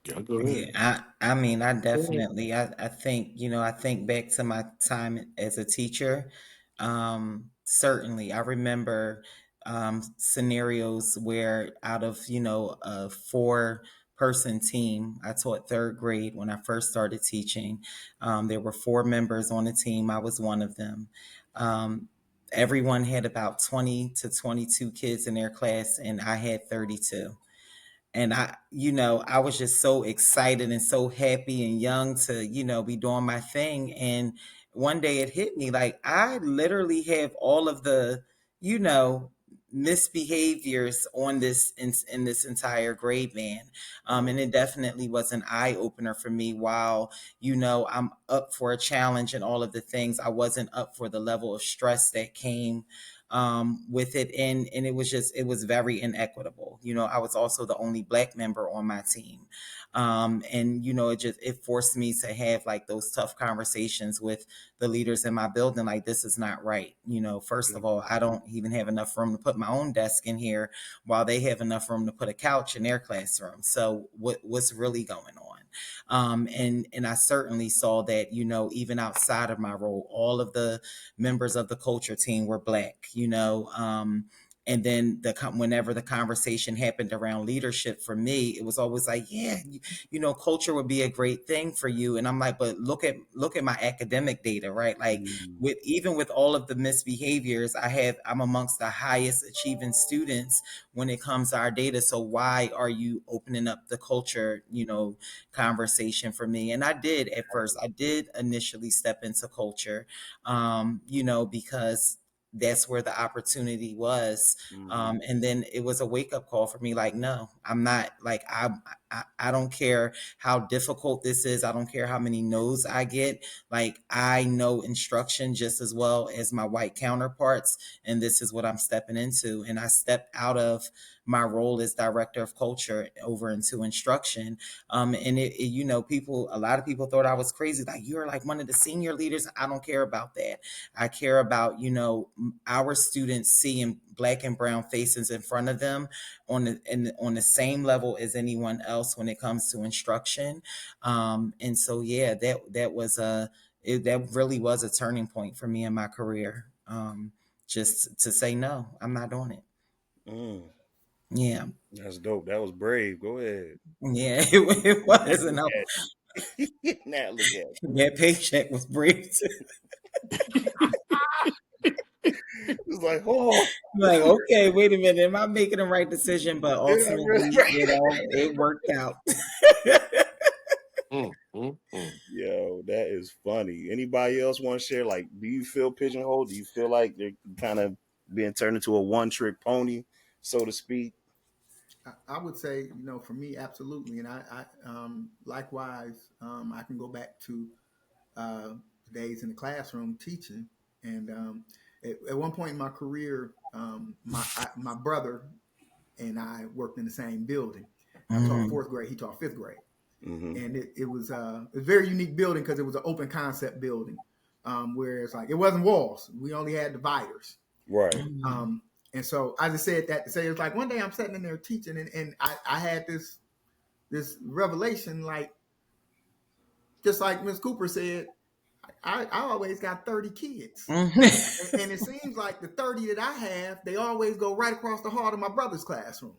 Yeah, go Yeah, ahead. I mean, I Go ahead. definitely, I think, I think back to my time as a teacher. Certainly, I remember scenarios where out of, a four-person team, I taught third grade when I first started teaching. There were four members on the team. I was one of them. Um, Everyone had about 20 to 22 kids in their class, and I had 32. And I was just so excited and so happy and young to, be doing my thing. And one day it hit me like I literally have all of the, you know, misbehaviors on in this entire grade band. And it definitely was an eye opener for me. While, I'm up for a challenge and all of the things, I wasn't up for the level of stress that came with it, and it was very inequitable. I was also the only black member on my team, and it forced me to have like those tough conversations with the leaders in my building. Like, this is not right. First of all, I don't even have enough room to put my own desk in here, while they have enough room to put a couch in their classroom. So what's really going on? And I certainly saw that, even outside of my role, all of the members of the culture team were black. And then whenever the conversation happened around leadership for me, it was always like, yeah, culture would be a great thing for you. And I'm like, but look at my academic data, right? Like, Mm. with all of the misbehaviors, I'm amongst the highest achieving students when it comes to our data. So why are you opening up the culture, conversation for me? And I did initially step into culture, because that's where the opportunity was. Mhm. And then it was a wake up call for me. Like, no, I'm not like, I don't care how difficult this is. I don't care how many no's I get. Like, I know instruction just as well as my white counterparts. And this is what I'm stepping into. And I stepped out of my role as director of culture over into instruction. And a lot of people thought I was crazy. Like, you're like one of the senior leaders. I don't care about that. I care about, our students seeing black and brown faces in front of them on the same level as anyone else when it comes to instruction. And so, yeah, that really was a turning point for me in my career. Just to say, no, I'm not doing it. Mm. Yeah. That's dope. That was brave. Go ahead. Yeah, it was. And Look at you. Now look at that paycheck was brave too. it. It's like, oh, Like, okay, wait a minute, am I making the right decision? But did I really? ultimately, it worked out. Mm, mm, mm. Yo, that is funny. Anybody else want to share? Like, do you feel pigeonholed? Do you feel like they're kind of being turned into a one-trick pony, so to speak? I would say, for me, absolutely. And likewise, I can go back to the days in the classroom teaching. And at one point in my career, my brother and I worked in the same building. I taught Mhm. fourth grade. He taught fifth grade. Mm-hmm. And it was a very unique building because it was an open concept building, where it's like it wasn't walls. We only had dividers. Right. Mhm. Um, and so I just said that to say it's like one day I'm sitting in there teaching, and I had this revelation, like just like Miss Cooper said, I always got 30 kids. Mhm. And it seems like the 30 that I have, they always go right across the hall to my brother's classroom.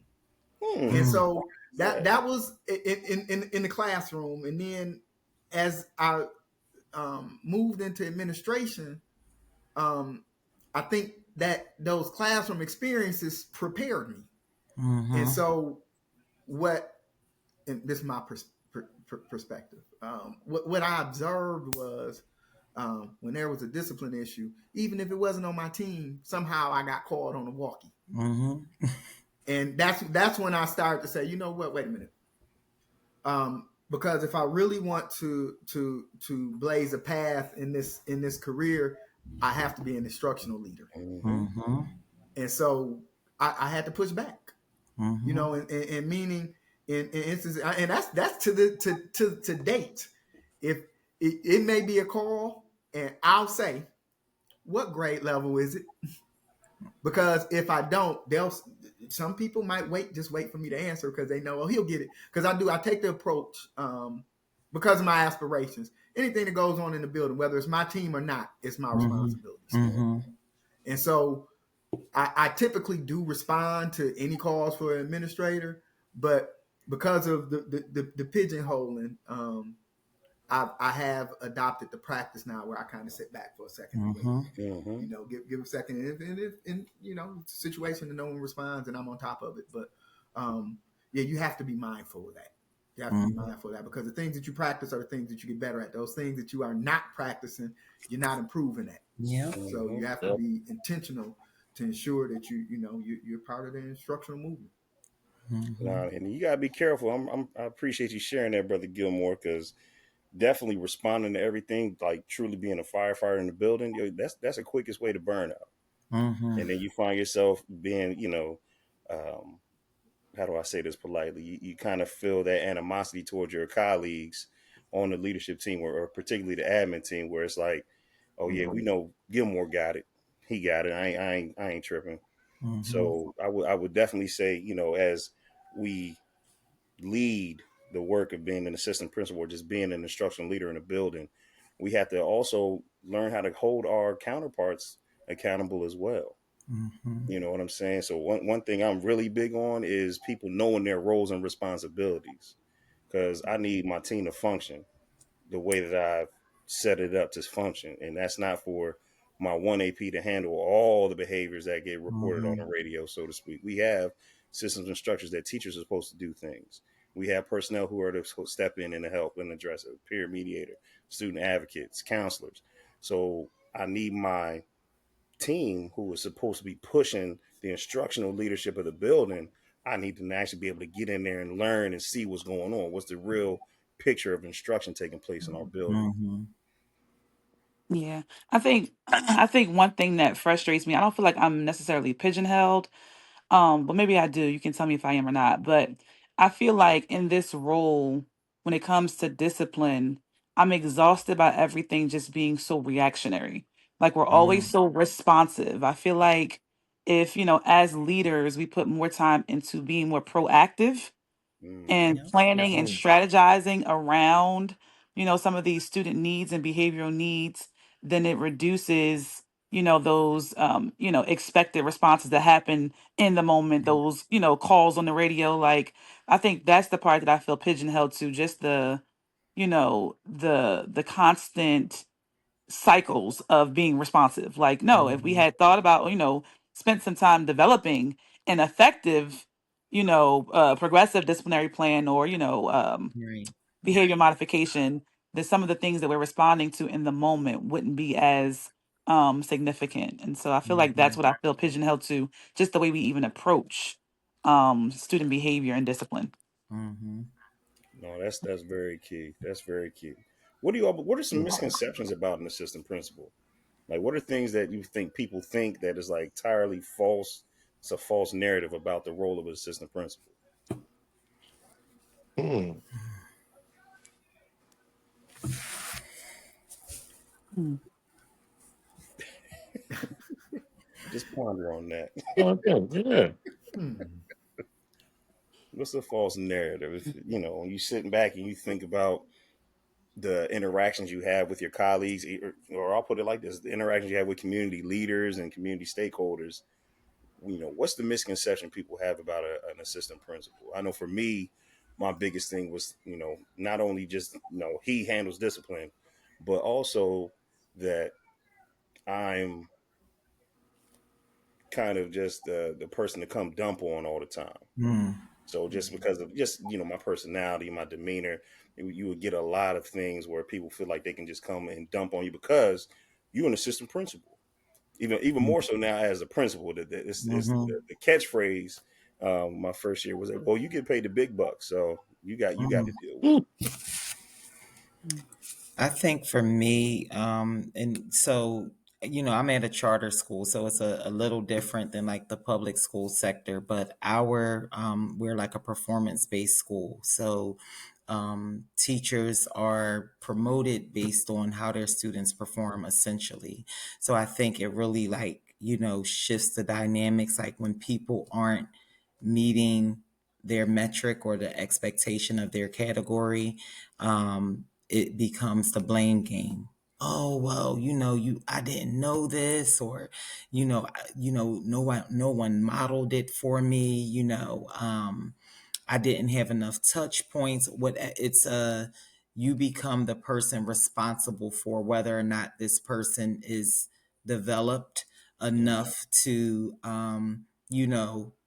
And Hmm. so that was in the classroom. And then as I moved into administration, I think that those classroom experiences prepared me. And Mhm. so what, and this is my perspective. What I observed was when there was a discipline issue, even if it wasn't on my team, somehow I got called on the walkie. Mhm. And that's when I started to say, you know what, wait a minute. Because if I really want to blaze a path in this career, I have to be an instructional leader. Hmm. Mhm. And so I had to push back, you Mhm. know, and meaning in instances, and that's to date. If it may be a call, and I'll say, what grade level is it? Because if I don't, some people might just wait for me to answer because they know, oh, he'll get it. Because I take the approach, because of my aspirations. Anything that goes on in the building, whether it's my team or not, it's my Mhm. responsibility still. Mhm. And so I typically do respond to any calls for an administrator, but because of the pigeonholing, I have adopted the practice now where I kind of sit back for a second and wait. Mhm. Hmm. You know, give a second, and if you know, situation and no one responds, and I'm on top of it. But yeah, you have to be mindful of that. You have to be Mhm. mindful of that because the things that you practice are the things that you get better at. Those things that you are not practicing, you're not improving at. Yep. So you have to Yep. be intentional to ensure that you're part of the instructional movement. Mhm. And you gotta be careful. I appreciate you sharing that, brother Gilmore, because definitely responding to everything, like truly being a firefighter in the building, that's the quickest way to burn out. And Mhm. then you find yourself being, um, how do I say this politely? You kind of feel that animosity towards your colleagues on the leadership team, or particularly the admin team, where it's like, oh yeah, we know Gilmore got it, he got it. I ain't tripping. Mhm. So I would definitely say, as we lead the work of being an assistant principal or just being an instructional leader in a building, we have to also learn how to hold our counterparts accountable as well. Mhm. You know what I'm saying? So one thing I'm really big on is people knowing their roles and responsibilities, because I need my team to function the way that I've set it up to function. And that's not for my one AP to handle all the behaviors that get reported on the Mhm. radio, so to speak. We have systems and structures that teachers are supposed to do things. We have personnel who are to step in and to help and address it, peer mediator, student advocates, counselors. So I need my team who is supposed to be pushing the instructional leadership of the building. I need to actually be able to get in there and learn and see what's going on. What's the real picture of instruction taking place in our building? Mhm. Yeah. I think one thing that frustrates me, I don't feel like I'm necessarily pigeonholed. But maybe I do. You can tell me if I am or not. But I feel like in this role, when it comes to discipline, I'm exhausted by everything just being so reactionary. Like we're always Mhm. so responsive. I feel like if, as leaders, we put more time into being more proactive Mm-hmm. and Yep. planning and Mhm. strategizing around some of these student needs and behavioral needs, then it reduces those expected responses that happen in the moment, those calls on the radio. Like I think that's the part that I feel pigeonholed to, just the constant cycles of being responsive. Like, no, if we Mhm. had thought about, spent some time developing an effective, progressive disciplinary plan, or, Right. behavior modification, then some of the things that we're responding to in the moment wouldn't be as significant. And so I feel like that's Mhm. what I feel pigeonholed to, just the way we even approach student behavior and discipline. Mhm. No, that's very key. That's very key. What are some misconceptions about an assistant principal? Like, what are things that you think people think that is like entirely false? It's a false narrative about the role of an assistant principal. Hmm. Mm. Just ponder on that. Okay. Yeah. Hmm. What's a false narrative? If, when you sitting back and you think about the interactions you have with your colleagues, or I'll put it like this: the interactions you have with community leaders and community stakeholders. What's the misconception people have about an assistant principal? I know for me, my biggest thing was, not only just, he handles discipline, but also that I'm kind of just the person to come dump on all the time. Mm. So just because of just, my personality, my demeanor, you would get a lot of things where people feel like they can just come and dump on you because you're an assistant principal. Even more so now as a principal, it's Mm-hmm. the catchphrase. My first year was like, "Well, you get paid the big bucks, so you got to deal with it." I think for me, and so, I'm at a charter school, so it's a little different than like the public school sector, but we're like a performance-based school. So, teachers are promoted based on how their students perform essentially. So I think it really like, shifts the dynamics. Like when people aren't meeting their metric or the expectation of their category, it becomes the blame game. Oh well, I didn't know this, or no one modeled it for me. I didn't have enough touch points. You become the person responsible for whether or not this person is developed enough to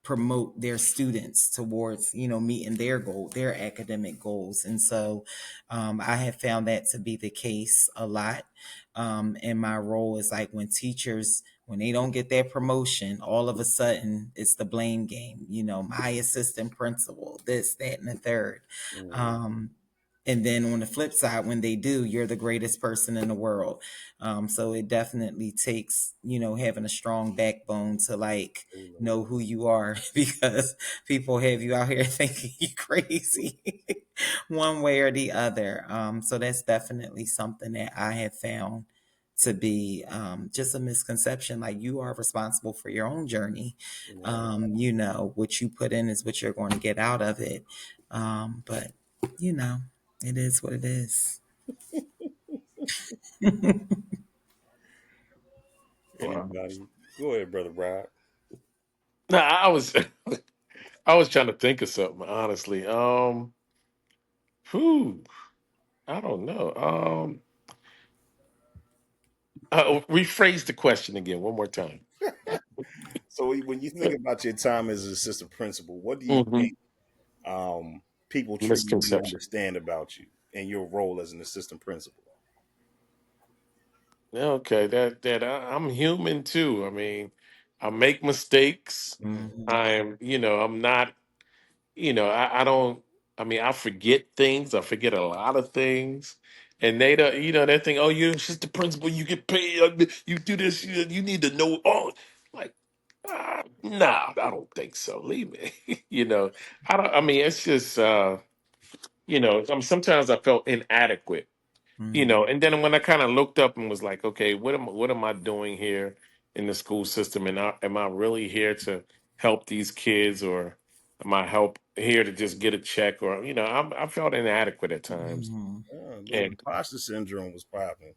promote their students towards meeting their academic goals. And so I have found that to be the case a lot. And my role is like when they don't get their promotion, all of a sudden it's the blame game. My assistant principal, this, that, and the third. Mhm. Um, and then on the flip side, when they do, you're the greatest person in the world. So it definitely takes, having a strong backbone to like Amen. know who you are because people have you out here thinking you crazy one way or the other. So that's definitely something that I have found to be just a misconception. Like you are responsible for your own journey. Yeah. What you put in is what you're going to get out of it. But you know, it is what it is. Wow. Anybody? Go ahead, brother Rob. No, I was trying to think of something, honestly. Whew, I don't know. Rephrase the question again one more time. So when you think about your time as an assistant principal, what do you Hmm. think people truly don't Misconception. understand about you and your role as an assistant principal? Okay, I'm human too. I mean, I make mistakes. Mhm. I'm not, I don't. I mean, I forget things. I forget a lot of things, and they don't, they think, oh, you're just the principal. You get paid. You do this. You need to know all. Like, nah, I don't think so. Leave me. I don't. I mean, it's just, sometimes I felt inadequate, Mhm. and then when I kind of looked up and was like, okay, what am I doing here in the school system, and am I really here to help these kids, or am I help here to just get a check, or I felt inadequate at times, Mhm. A little and imposter syndrome was popping.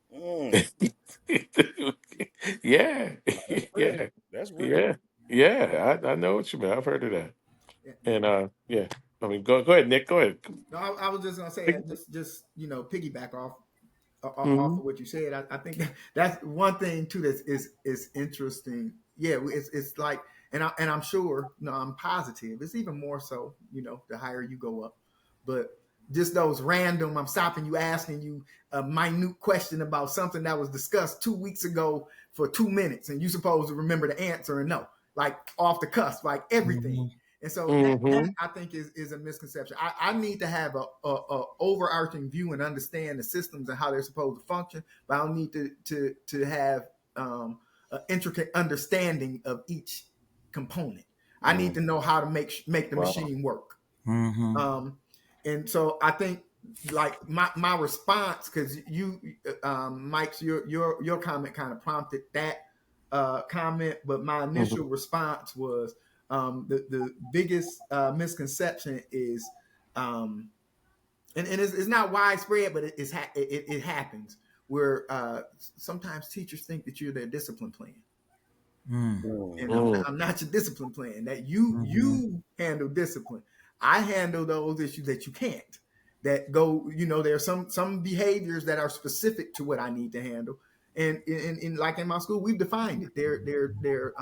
yeah, That's real. yeah, That's real. yeah, yeah, I know what you mean. I've heard of that, Yeah. and yeah, I mean, go ahead, Nick, go ahead. No, I was just gonna say, just piggyback off Mhm. of what you said. I think that's one thing too is interesting. Yeah, it's like, and I'm sure, no, I'm positive. It's even more so, the higher you go up, but just those random. I'm stopping you, asking you a minute question about something that was discussed 2 weeks ago for 2 minutes, and you supposed to remember the answer and no, like off the cusp, like everything. Mhm. And so that Mhm. I think is a misconception. I need to have a overarching view and understand the systems and how they're supposed to function, but I don't need to have an intricate understanding of each component. I need Mm. to know how to make the Wow. machine work. Mhm. Um, and so I think like my response, because Mike's your comment kind of prompted that comment, but my Mhm. initial response was the biggest misconception is um, and it's not widespread, but it happens where sometimes teachers think that you're their discipline plan. Mm. Mm. And Mm. I'm not your discipline plan. That Mhm. you handle discipline. I handle those issues that you can't. That go, there are some behaviors that are specific to what I need to handle. And in like in my school, we've defined it. They're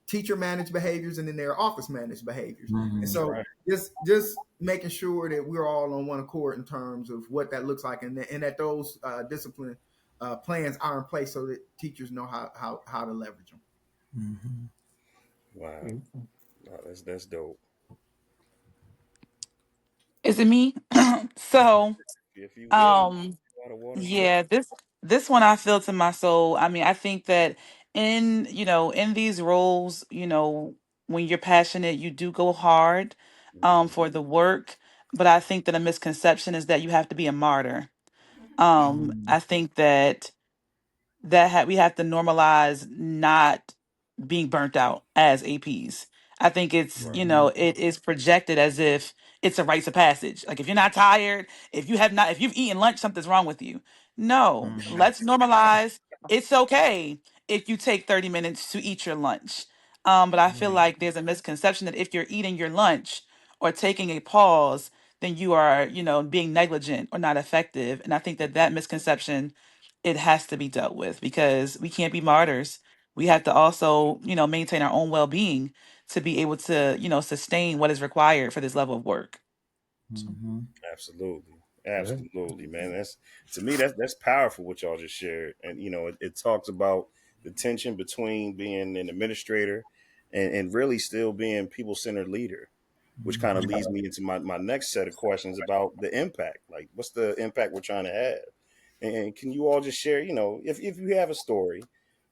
teacher managed behaviors, and then there are office managed behaviors. And Mhm. so Right. just making sure that we're all on one accord in terms of what that looks like, and that those discipline plans are in place so that teachers know how to leverage them. Mhm. Wow. Wow, that's dope. Is it me? So, If you will, um, water, go. yeah, this one I feel to my soul. I mean, I think that in these roles, when you're passionate, you do go hard Mhm. for the work, but I think that a misconception is that you have to be a martyr. Mhm. I think that we have to normalize not being burnt out as APs. I think it's, Right. it is projected as if it's a rites of passage. Like if you're not tired, if you've eaten lunch, something's wrong with you. No, Mhm. let's normalize. It's okay if you take 30 minutes to eat your lunch. But I feel Right. like there's a misconception that if you're eating your lunch or taking a pause, then you are, being negligent or not effective. And I think that misconception, it has to be dealt with because we can't be martyrs. We have to also, maintain our own well-being to be able to, sustain what is required for this level of work. So, Mhm. Absolutely. Yeah. Absolutely, man. That's to me that's powerful what y'all just shared. And it talks about the tension between being an administrator and really still being people centered leader, which kind of Mhm. leads me into my next set of questions about the impact. Like what's the impact we're trying to have? And can you all just share, if you have a story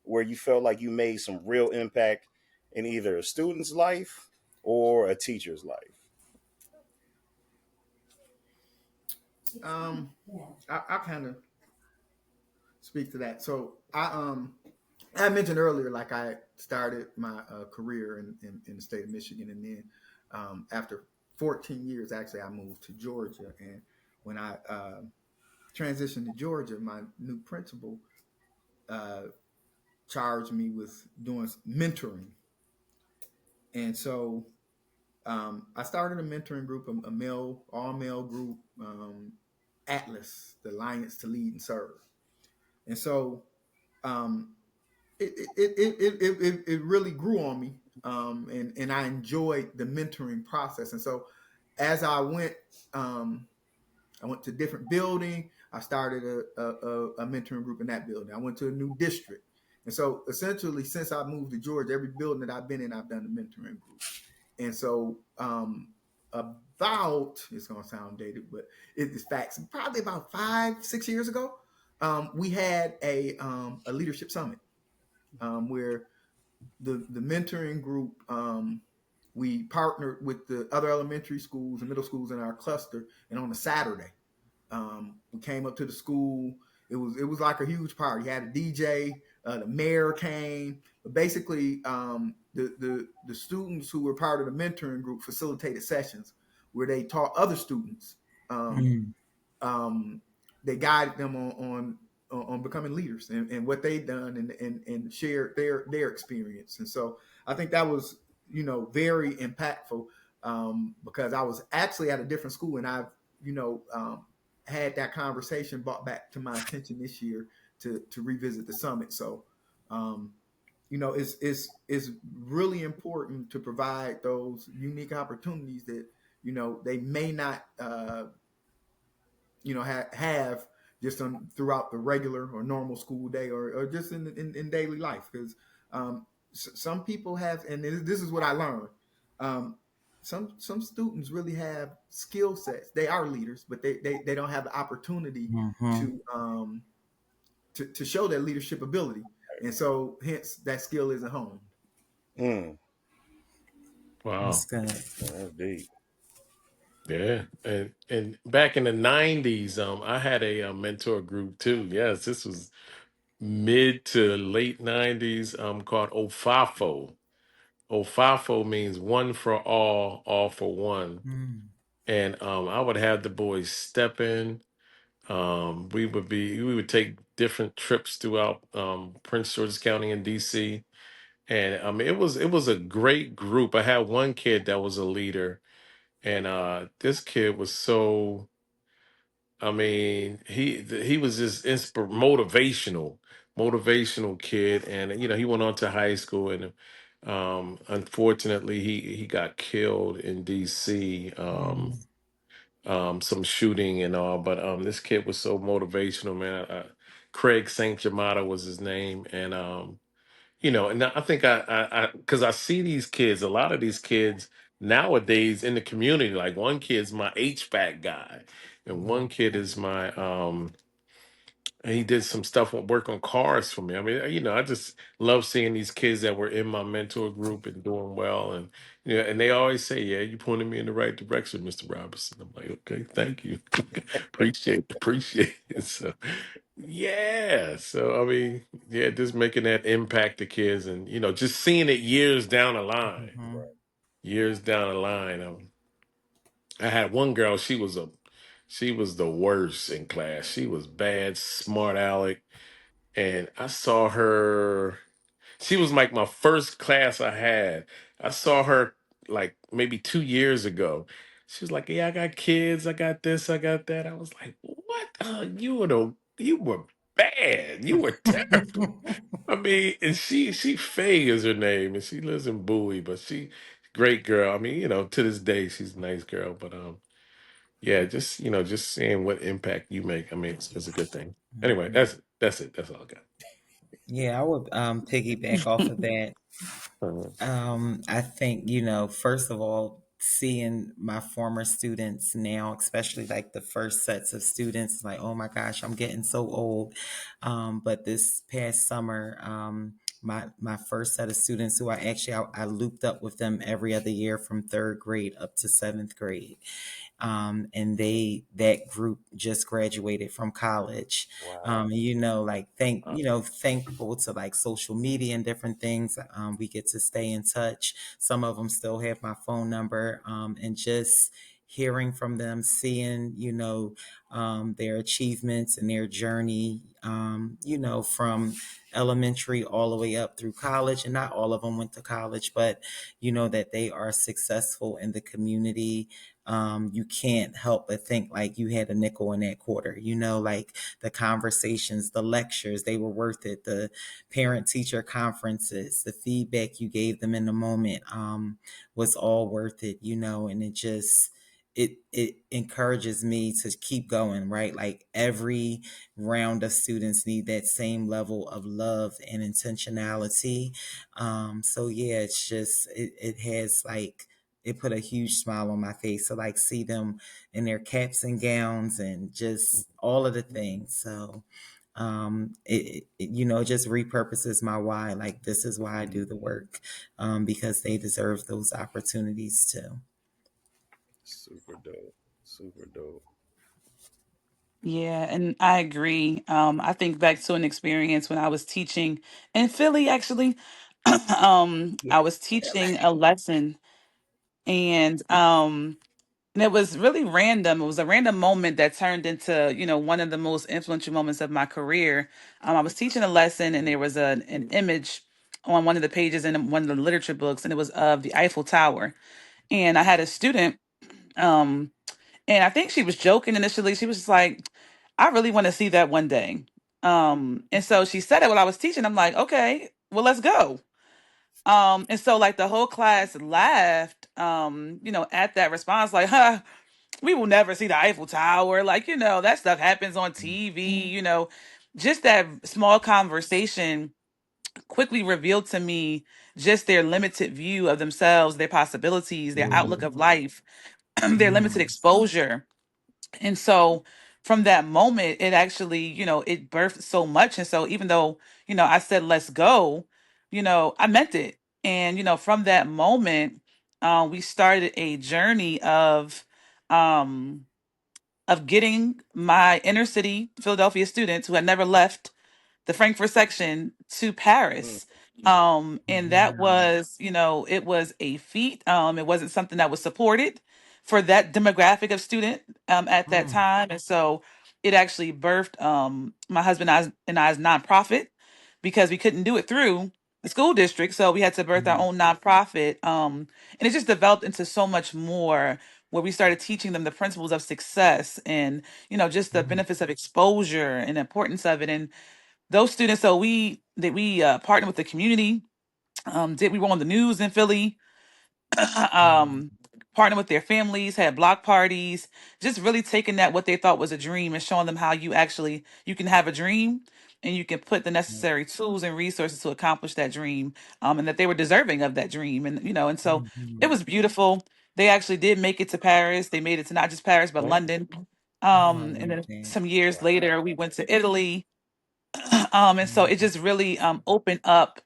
where you felt like you made some real impact in either a student's life or a teacher's life? I kind of speak to that. So I mentioned earlier, like I started my career in the state of Michigan, and then after 14 years, actually, I moved to Georgia. And when I transitioned to Georgia, my new principal uh, charged me with doing mentoring, and so I started a mentoring group, a male all male group, Atlas, the Alliance to Lead and Serve, and so um, it really grew on me, and I enjoyed the mentoring process. And so as um, I went to different building. I started a mentoring group in that building. I went to a new district, and so essentially, since I moved to Georgia, every building that I've been in, I've done a mentoring group. And so about, it's going to sound dated, but it's facts. Probably about 5, 6 years ago, we had a leadership summit where the mentoring group, we partnered with the other elementary schools and middle schools in our cluster, and on a Saturday, we came up to the school. It was like a huge party. Had a DJ. The mayor came. But basically, the students who were part of the mentoring group facilitated sessions where they taught other students. Um, Mhm. um, they guided them on becoming leaders and what they've done, and shared their experience. And so I think that was very impactful, because I was actually at a different school, and I've had that conversation brought back to my attention this year to revisit the summit. So um, it's really important to provide those unique opportunities that they may not have just throughout the regular or normal school day, or just in daily life, because some people have, and this is what I learned. um, some students really have skill sets. They are leaders, but they don't have the opportunity Mhm. to to show their leadership ability, and so hence that skill isn't honed. Mm, Wow. That's good. that's deep. Yeah. And back in the 90s, I had a mentor group too. Yes, this was mid to late 90s, called OFAFO. OFAFO means one for all for one. Mm. and I would have the boys step in. We would take different trips throughout Prince George's County and DC, and it was a great group. I had one kid that was a leader, and this kid was so. I mean, he was just motivational kid, and he went on to high school, and unfortunately he got killed in D.C. Some shooting and all, but this kid was so motivational, man. Craig Saint Jamata was his name, and and I think because I see these kids, a lot of these kids nowadays in the community. Like one kid's my HVAC guy, and one kid is my and he did some stuff on work on cars for me. I mean, I just love seeing these kids that were in my mentor group and doing well, and and they always say, "Yeah, you pointed me in the right direction, Mr. Robinson." I'm like, "Okay, thank you, appreciate it." So, yeah, so I mean, yeah, just making that impact to kids, and just seeing it years down the line, Mhm. years down the line. I had one girl. She was the worst in class. She was bad, smart aleck, and I saw her. She was like my first class I had. I saw her like maybe 2 years ago. She was like, "Yeah, I got kids. I got this. I got that." I was like, "What? You were bad. You were terrible." I mean, and she Faye is her name, and she lives in Bowie, but she great girl. I mean, to this day she's a nice girl. But yeah, just seeing what impact you make. I mean, it's a good thing. Anyway, Mhm. that's it. That's all I Yeah, I would piggyback off of that. got. I think, first of all, seeing my former students now, especially like the first sets of students, like, oh my gosh, I'm getting so old. But this past summer, my first set of students who I looped up with them every other year from third grade up to seventh grade. And that group just graduated from college. Wow. Like thankful to like social media and different things. We get to stay in touch. Some of them still have my phone number, and just hearing from them, seeing their achievements and their journey, from elementary all the way up through college. And not all of them went to college, but that they are successful in the community. You can't help but think like you had a nickel in that quarter. Like the conversations, the lectures, they were worth it. The parent teacher conferences, the feedback you gave them in the moment, was all worth it. And it encourages me to keep going, right? Like every round of students need that same level of love and intentionality. So yeah, it's just it has like it put a huge smile on my face to like see them in their caps and gowns and just all of the things. So it just repurposes my why. Like this is why I do the work, because they deserve those opportunities too. Super dope. Super dope. Yeah, and I agree. I think back to an experience when I was teaching in Philly, actually. Yeah. I was teaching a lesson, and and it was really random. It was a random moment that turned into, one of the most influential moments of my career. I was teaching a lesson, and there was an image on one of the pages in one of the literature books, and it was of the Eiffel Tower. And I had a student, um, and I think she was joking initially. She was just like, "I really want to see that one day." And so she said it while I was teaching. I'm like, "Okay, well, let's go." And so like the whole class laughed, at that response, like, "Huh, we will never see the Eiffel Tower." Like, that stuff happens on TV, just that small conversation quickly revealed to me just their limited view of themselves, their possibilities, their outlook of life, their limited exposure. And so from that moment, it actually, it birthed so much. And so even though, I said, let's go, I meant it. And, from that moment, we started a journey um, of getting my inner city Philadelphia students who had never left the Frankfurt section to Mm. Paris. And that Wow. was, it was a feat. It wasn't something that was supported. for that demographic of student at that Mm. time. And so it actually birthed my husband and I's nonprofit, because we couldn't do it through the school district. So we had to birth our Mm. own nonprofit. And it just developed into so much more, where we started teaching them the principles of success and, just the Mm. benefits of exposure and the importance of it. And those students, so we partnered with the community, we were on the news in Philly, Mm. partnering with their families, had block parties, just really taking that what they thought was a dream and showing them how you can have a dream and you can put the necessary tools and resources to accomplish that dream, and that they were deserving of that dream, and and so it Mhm. was beautiful. They actually did make it to Paris. They made it to not just Paris but Right. London. Oh, I And love then that. some years Wow. later we went to Italy. And so it Mhm. just really opened up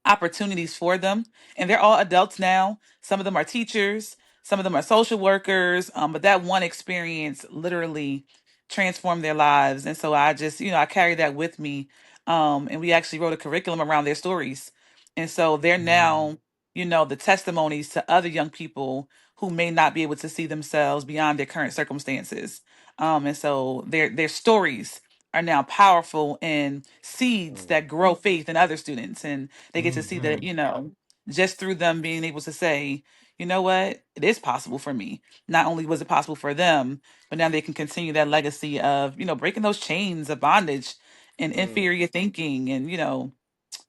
opportunities for them. And they're all adults now. Some of them are teachers, some of them are social workers. But that one experience literally transformed their lives. And so I just, I carry that with me. And we actually wrote a curriculum around their stories. And so they're Mhm. now, the testimonies to other young people who may not be able to see themselves beyond their current circumstances. And so their stories are now powerful and seeds Mm, that grow faith in other students. And they get to see that, Mhm. just through them being able to say, you know what, it is possible for me. Not only was it possible for them, but now they can continue that legacy of, breaking those chains of bondage and mm. inferior thinking. And,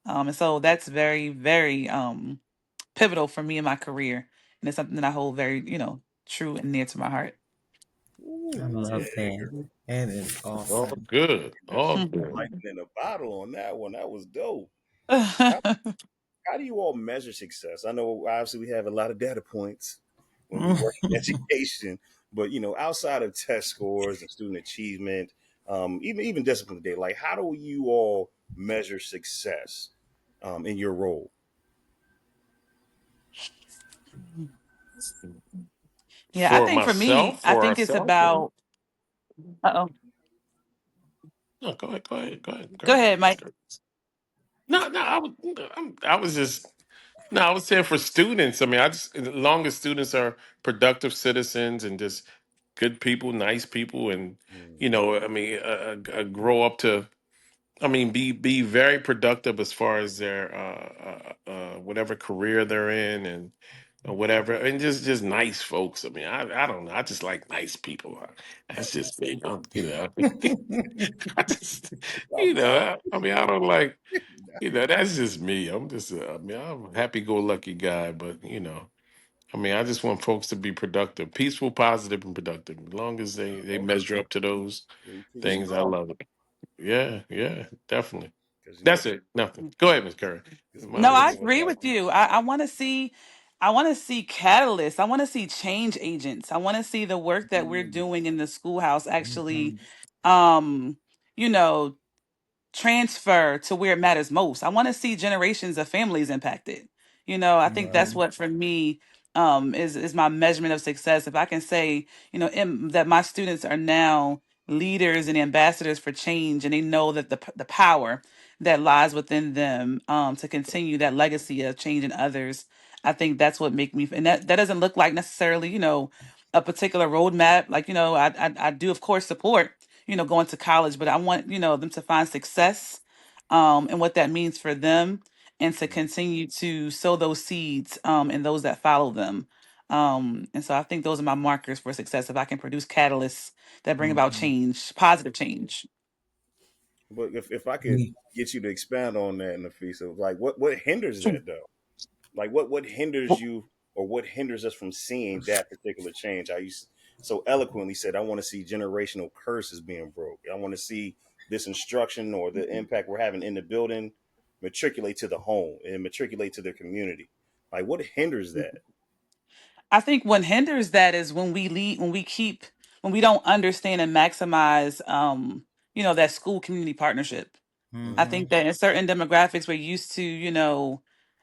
and so that's very, very pivotal for me in my career. And it's something that I hold very, true and near to my heart. I Ooh, love that. Tigger. That is All awesome. good. That's All good. lightning in a bottle on that one. That was dope. How, how do you all measure success? I know obviously we have a lot of data points when we work in education, but outside of test scores and student achievement, even discipline day, like how do you all measure success in your role? Yeah, I For think for me, myself, I for think it's ourselves, or about. Uh-oh. no, go ahead, go ahead, go ahead, Go ahead, Mike. girl. No, no, I was just, no, I was saying for students. I mean, I just, as long as students are productive citizens and just good people, nice people, and Mm, I mean, grow up to, I mean, be very productive as far as their whatever career they're in and whatever, and just nice folks. I mean, I don't know, I just like nice people. That's just me. I just, love that. I mean, I don't like. That's just me. I'm just, I mean, I'm a happy-go-lucky guy, but I mean, I just want folks to be productive, peaceful, positive, and productive. As long as they Oh, measure up to those three P's things, I strong. love it. Yeah, yeah, definitely. Because That's it. Nothing. Go ahead, Miss Curry. No, one My, I thing agree about with you. I want to see catalysts. I want to see change agents. I want to see the work that we're mm, doing in the schoolhouse actually, Mhm. um, you know, transfer to where it matters most. I want to see generations of families impacted. I think that's Mhm. what for me is my measurement of success. If I can say, that my students are now leaders and ambassadors for change, and they know that the power that lies within them to continue that legacy of changing others. I think that's what make me, and that doesn't look like necessarily, a particular roadmap. Like, I do of course support, going to college, but I want, them to find success, and what that means for them, and to mm, continue to sow those seeds, in those that follow them. And so I think those are my markers for success. If I can produce catalysts that bring about Mhm. change, positive change. but if I could Me. get you to expand on that, Nafisa, like what hinders Sure. that though? Like what hinders you, or what hinders us from seeing that particular change? How you so eloquently said, I want to see generational curses being broke. I want to see this instruction or the impact we're having in the building matriculate to the home and matriculate to their community. Like what hinders that? I think what hinders that is when we lead, when we don't understand and maximize, that school community partnership. I Mm, think Mhm. that in certain demographics, we're used to,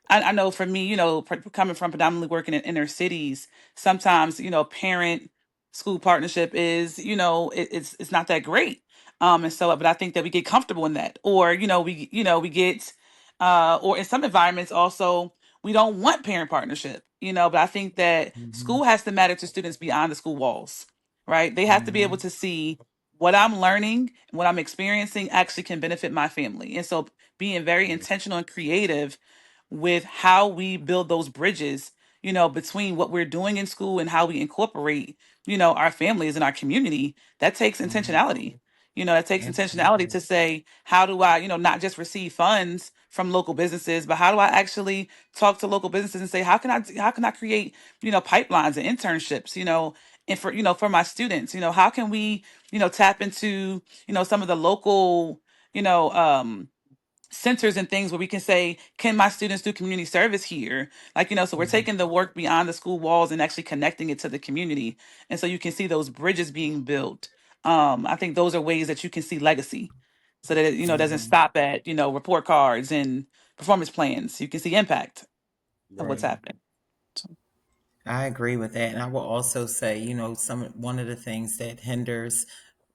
I know for me, coming from predominantly working in inner cities, sometimes, parent school partnership is, it's not that great. And so, but I think that we get comfortable in that, or, we get, or in some environments also, we don't want parent partnership, but I think that Mhm. school has to matter to students beyond the school walls, right? They have to be able Mhm. to see what I'm learning, what I'm experiencing actually can benefit my family. And so being very intentional and creative with how we build those bridges, between what we're doing in school and how we incorporate, our families and our community, that takes Mhm. intentionality. That takes intentionality Absolutely. to say, how do I, not just receive funds from local businesses, but how do I actually talk to local businesses and say, how can I create, pipelines and internships, and for my students, how can we, tap into, some of the local, centers and things where we can say, can my students do community service here? Like, so we're Mhm. taking the work beyond the school walls and actually connecting it to the community. And so you can see those bridges being built. I think those are ways that you can see legacy so that it, doesn't Mhm. stop at, report cards and performance plans. You can see impact of what's Right. happening. So, I agree with that. And I will also say, one of the things that hinders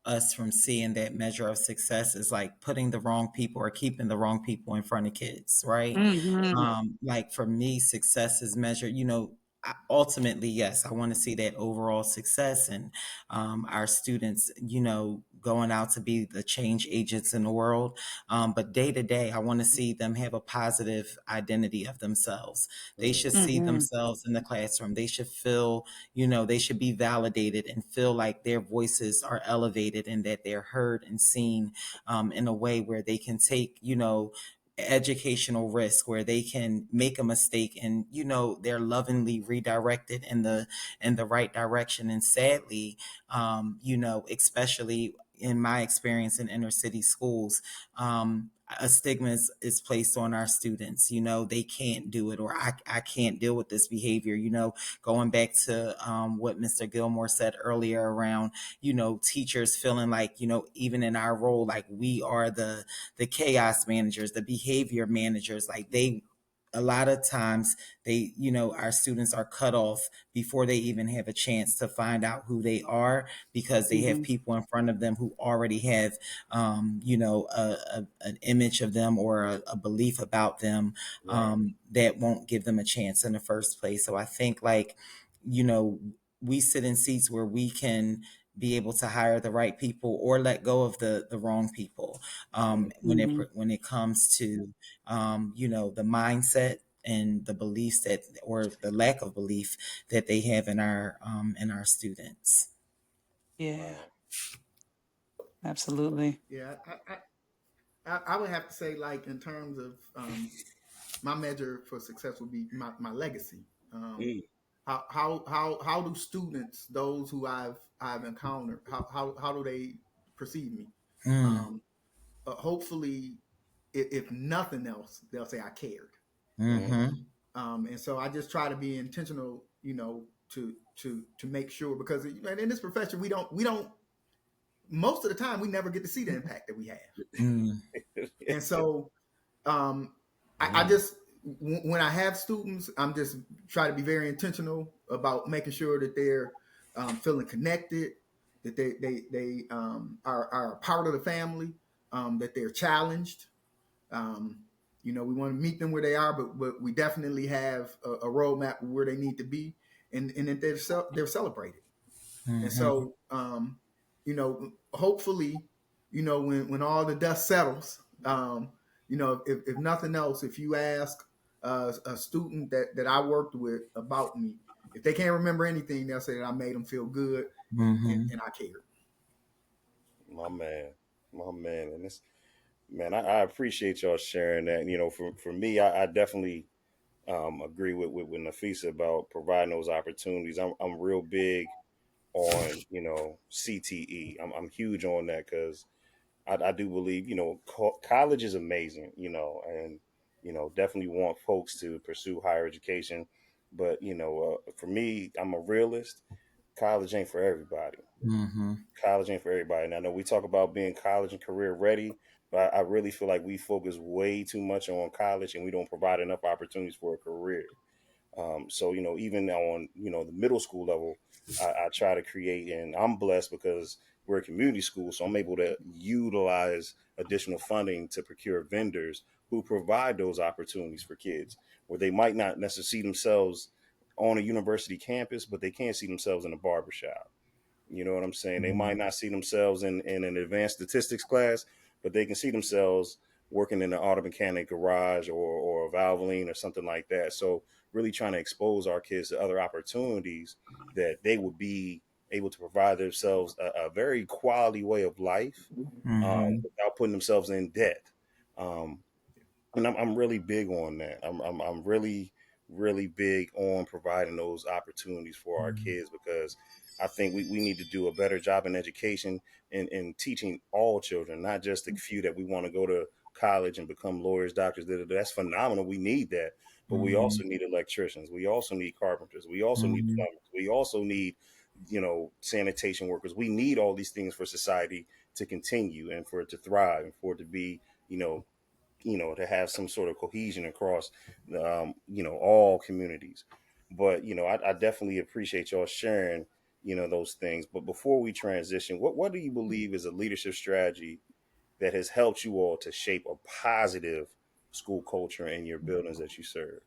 us from seeing that measure of success is like putting the wrong people or keeping the wrong people in front of kids, right? mhm. Like for me, success is measured, ultimately, yes, I want to see that overall success and our students, going out to be the change agents in the world. But day to day, I want to see them have a positive identity of themselves. They should see Mhm. themselves in the classroom. They should feel, they should be validated and feel like their voices are elevated and that they're heard and seen in a way where they can take, educational risk where they can make a mistake and they're lovingly redirected in the right direction. And sadly, especially in my experience in inner city schools, a stigma is placed on our students. They can't do it, or I can't deal with this behavior. Going back to what Mr. Gilmore said earlier around, teachers feeling like, even in our role, like we are the chaos managers, the behavior managers, like they, a lot of times they, our students are cut off before they even have a chance to find out who they are, because they have Mhm. people in front of them who already have, an image of them or a belief about them, Right. that won't give them a chance in the first place. So I think, like, you know, we sit in seats where we can be able to hire the right people or let go of the wrong people, when it Mhm. when it comes to, the mindset and the beliefs that, or the lack of belief that they have in our students. Yeah, Right. absolutely. Yeah, I would have to say, like, in terms of my measure for success would be my legacy. Um, Mm. how do students, those who I've encountered, how do they perceive me? Mm, Um, hopefully, if nothing else, they'll say I cared. Mm. mm-hmm, And so I just try to be intentional, to make sure, because in this profession we don't most of the time we never get to see the impact that we have. mm, And so um, I Mm. just when I have students, I'm just try to be very intentional about making sure that they're feeling connected, that they are a part of the family, that they're challenged. Um, we want to meet them where they are, but we definitely have a roadmap where they need to be, and that they're celebrated. And mm-hmm, so, hopefully, when all the dust settles, if nothing else, if you ask a student that I worked with about me, if they can't remember anything, they'll say that I made them feel good and I cared. My man. My man. And this man, I appreciate y'all sharing that. For me, I definitely agree with Nafisa about providing those opportunities. I'm real big on CTE. I'm huge on that because I do believe college is amazing. And definitely want folks to pursue higher education. But for me, I'm a realist. College ain't for everybody. mm-hmm, College ain't for everybody. And I know we talk about being college and career ready, but I really feel like we focus way too much on college and we don't provide enough opportunities for a career. So even on the middle school level, I try to create, and I'm blessed because we're a community school, so I'm able to utilize additional funding to procure vendors who provide those opportunities for kids where they might not necessarily see themselves on a university campus, but they can see themselves in a barbershop. You know what I'm saying? They might not see themselves in an advanced statistics class, but they can see themselves working in an auto mechanic garage or a Valvoline or something like that. So really trying to expose our kids to other opportunities that they would be able to provide themselves a very quality way of life without putting themselves in debt. Um, and I'm really big on that. I'm really big on providing those opportunities for our kids because I think we need to do a better job in education and teaching all children, not just the few that we want to go to college and become lawyers, doctors. That's phenomenal. We need that, but we also need electricians. We also need carpenters. We also need plumbers. We also need sanitation workers. We need all these things for society to continue and for it to thrive and for it to be to have some sort of cohesion across, all communities. But, I definitely appreciate y'all sharing, those things. But before we transition, what do you believe is a leadership strategy that has helped you all to shape a positive school culture in your buildings that you serve?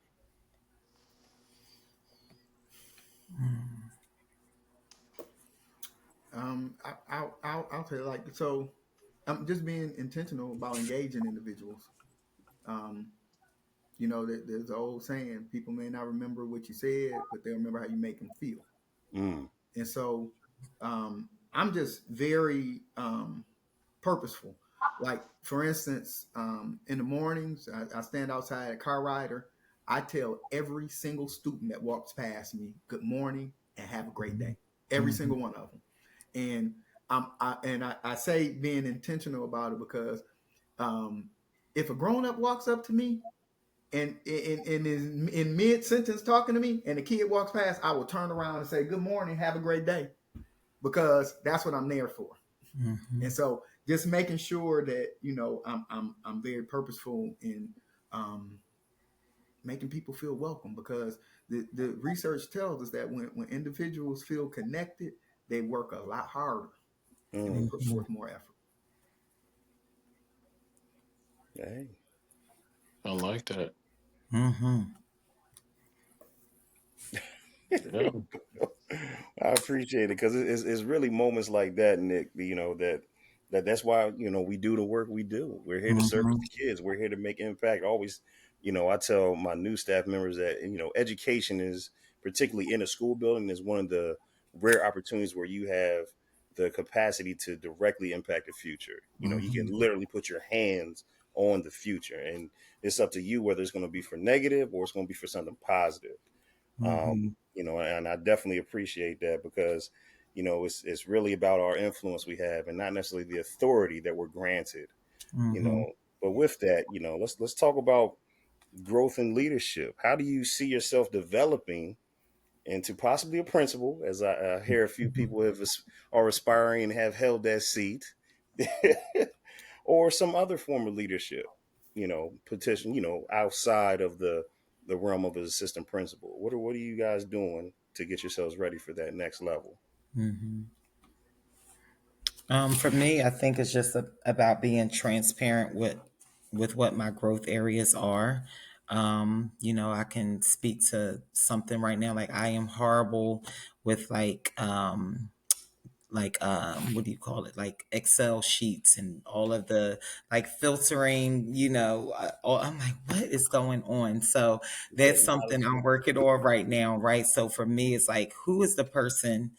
I'll tell you, like, so I'm just being intentional about engaging individuals. Um, there's the old saying, people may not remember what you said, but they'll remember how you make them feel. Mm. And so I'm just very purposeful. Like, for instance, in the mornings, I stand outside a car rider. I tell every single student that walks past me, good morning and have a great day. Every single one of them. And I say being intentional about it because if a grown up walks up to me and is in mid sentence talking to me, and the kid walks past, I will turn around and say, "Good morning, have a great day," because that's what I'm there for. And so, just making sure that I'm very purposeful in making people feel welcome, because the research tells us that when individuals feel connected, they work a lot harder and they put forth more effort. Hey. I like that. Mm-hmm. Yeah. I appreciate it because it's really moments like that, Nick. That's why we do the work we do. We're here to service the kids. We're here to make impact. Always, I tell my new staff members that education is, particularly in a school building, is one of the rare opportunities where you have the capacity to directly impact the future. You can literally put your hands on the future, and it's up to you whether it's going to be for negative or it's going to be for something positive. And I definitely appreciate that because, it's really about our influence we have and not necessarily the authority that we're granted, but with that, let's talk about growth and leadership. How do you see yourself developing into possibly a principal, as I hear a few people are aspiring and have held that seat, or some other form of leadership, petition, outside of the realm of an assistant principal? What are you guys doing to get yourselves ready for that next level? For me, I think it's just about being transparent with what my growth areas are. I can speak to something right now. Like, I am horrible with what do you call it, like Excel sheets and all of the like filtering, I'm like, what is going on? So that's something I'm working on right now, right? So for me, it's like, who is the person,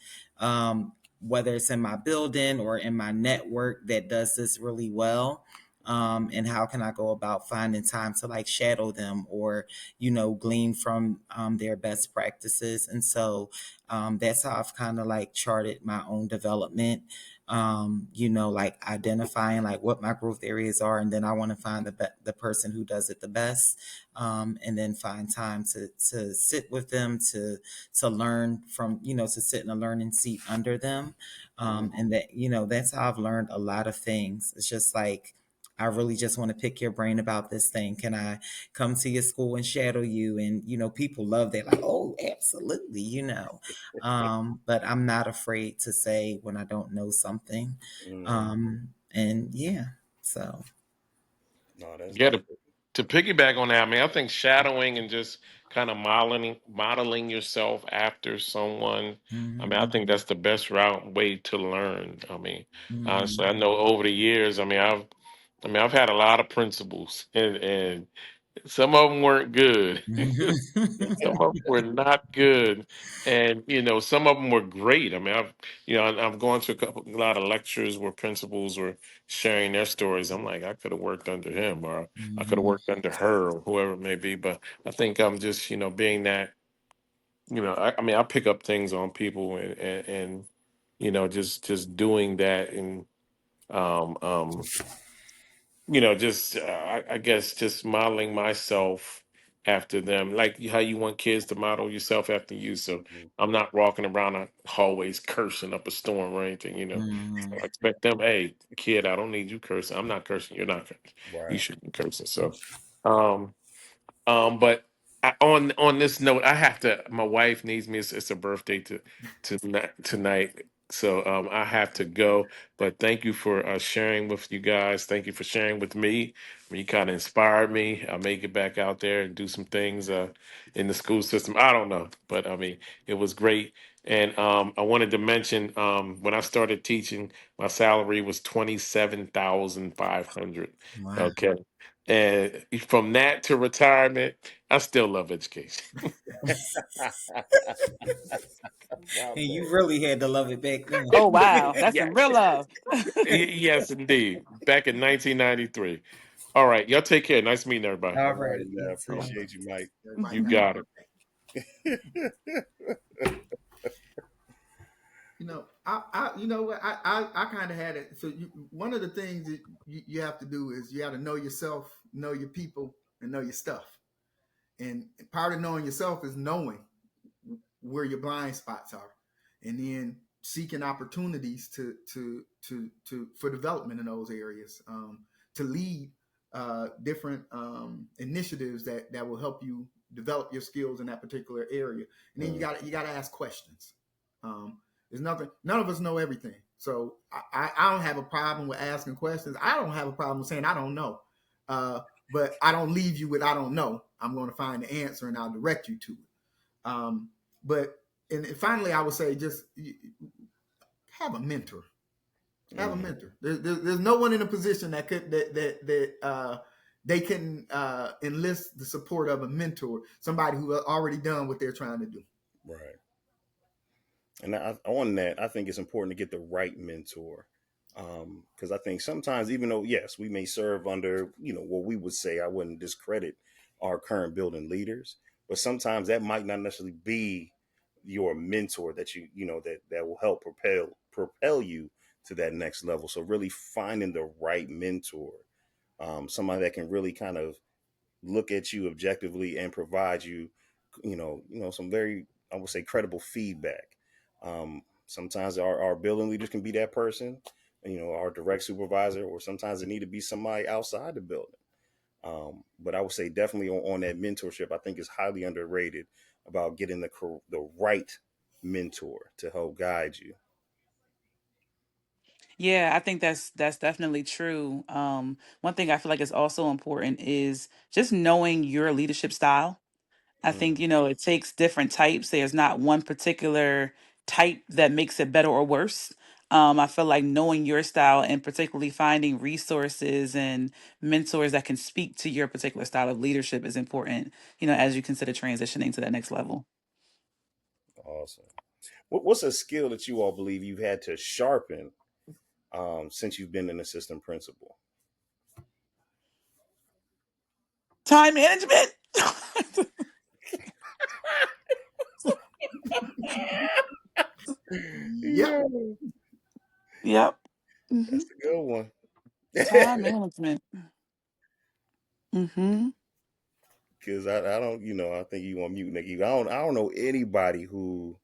whether it's in my building or in my network, that does this really well, and how can I go about finding time to like shadow them or glean from their best practices. And so that's how I've kind of like charted my own development, like identifying like what my growth areas are. And then I want to find the person who does it the best, and then find time to sit with them, to learn from, to sit in a learning seat under them. And that, that's how I've learned a lot of things. It's just like, I really just want to pick your brain about this thing. Can I come to your school and shadow you? And, people love that. Like, oh, absolutely, but I'm not afraid to say when I don't know something. Mm. And yeah, so. No, that's Yeah, good. to piggyback on that, I mean, I think shadowing and just kind of modeling yourself after someone. I mean, I think that's the best way to learn. I mean, honestly, I know over the years, I've had a lot of principals, and some of them weren't good. Some of them were not good, and some of them were great. I mean, I've gone to a lot of lectures where principals were sharing their stories. I'm like, I could have worked under him, or I could have worked under her, or whoever it may be. But I think I'm just, being that, I mean, I pick up things on people, and just doing that, and um, um, just I guess just modeling myself after them, like how you want kids to model yourself after you. So Mhm. I'm not walking around the hallways cursing up a storm or anything. So I expect them, hey, kid, I don't need you cursing. I'm not cursing. You're not cursing. You Right. shouldn't be cursing. So, um, but on this note, I have to. My wife needs me. It's a birthday tonight, so I have to go. But thank you for sharing with you guys. Thank you for sharing with me. You kind of inspired me. I may get back out there and do some things in the school system. I don't know, but I mean, it was great. And I wanted to mention when I started teaching, my salary was 27,500. Wow. Okay. And from that to retirement, I still love education. My And you man. really had to love it back then. Oh wow, that's Yeah, some real love. yes, indeed. Back in 1993. All right, y'all take care. Nice meeting everybody. All All right, right. man. You too. Appreciate you, Mike. Everybody You have a got good it. day. You know what, I kind of had it. So one of the things that you have to do is you have to know yourself, know your people, and know your stuff. And part of knowing yourself is knowing where your blind spots are, and then seeking opportunities to for development in those areas, to lead different initiatives that will help you develop your skills in that particular area. And then you got to ask questions. There's nothing. None of us know everything, so I don't have a problem with asking questions. I don't have a problem with saying I don't know. But I don't leave you with I don't know. I'm going to find the answer and I'll direct you to it. But and finally, I would say just have a mentor. Have a mentor. There's no one in a position that could they can enlist the support of a mentor, somebody who has already done what they're trying to do. Right. And on that, I think it's important to get the right mentor. Because I think sometimes, even though, yes, we may serve under, what we would say, I wouldn't discredit our current building leaders, but sometimes that might not necessarily be your mentor that that will help propel you to that next level. So really finding the right mentor, somebody that can really kind of look at you objectively and provide you, some very, I would say, credible feedback. Sometimes our building leaders can be that person, our direct supervisor, or sometimes it need to be somebody outside the building. But I would say definitely on that mentorship, I think is highly underrated about getting the right mentor to help guide you. Yeah, I think that's definitely true. One thing I feel like is also important is just knowing your leadership style. I think, Mm, it takes different types. There's not one particular type that makes it better or worse. I feel like knowing your style and particularly finding resources and mentors that can speak to your particular style of leadership is important, as you consider transitioning to that next level. awesome. What's a skill that you all believe you've had to sharpen since you've been an assistant principal? Time management. Yep. Yeah, Yep. Hmm. that's a good one. Time management. Hmm. Because I don't, I think you on mute, Nikki. I don't know anybody who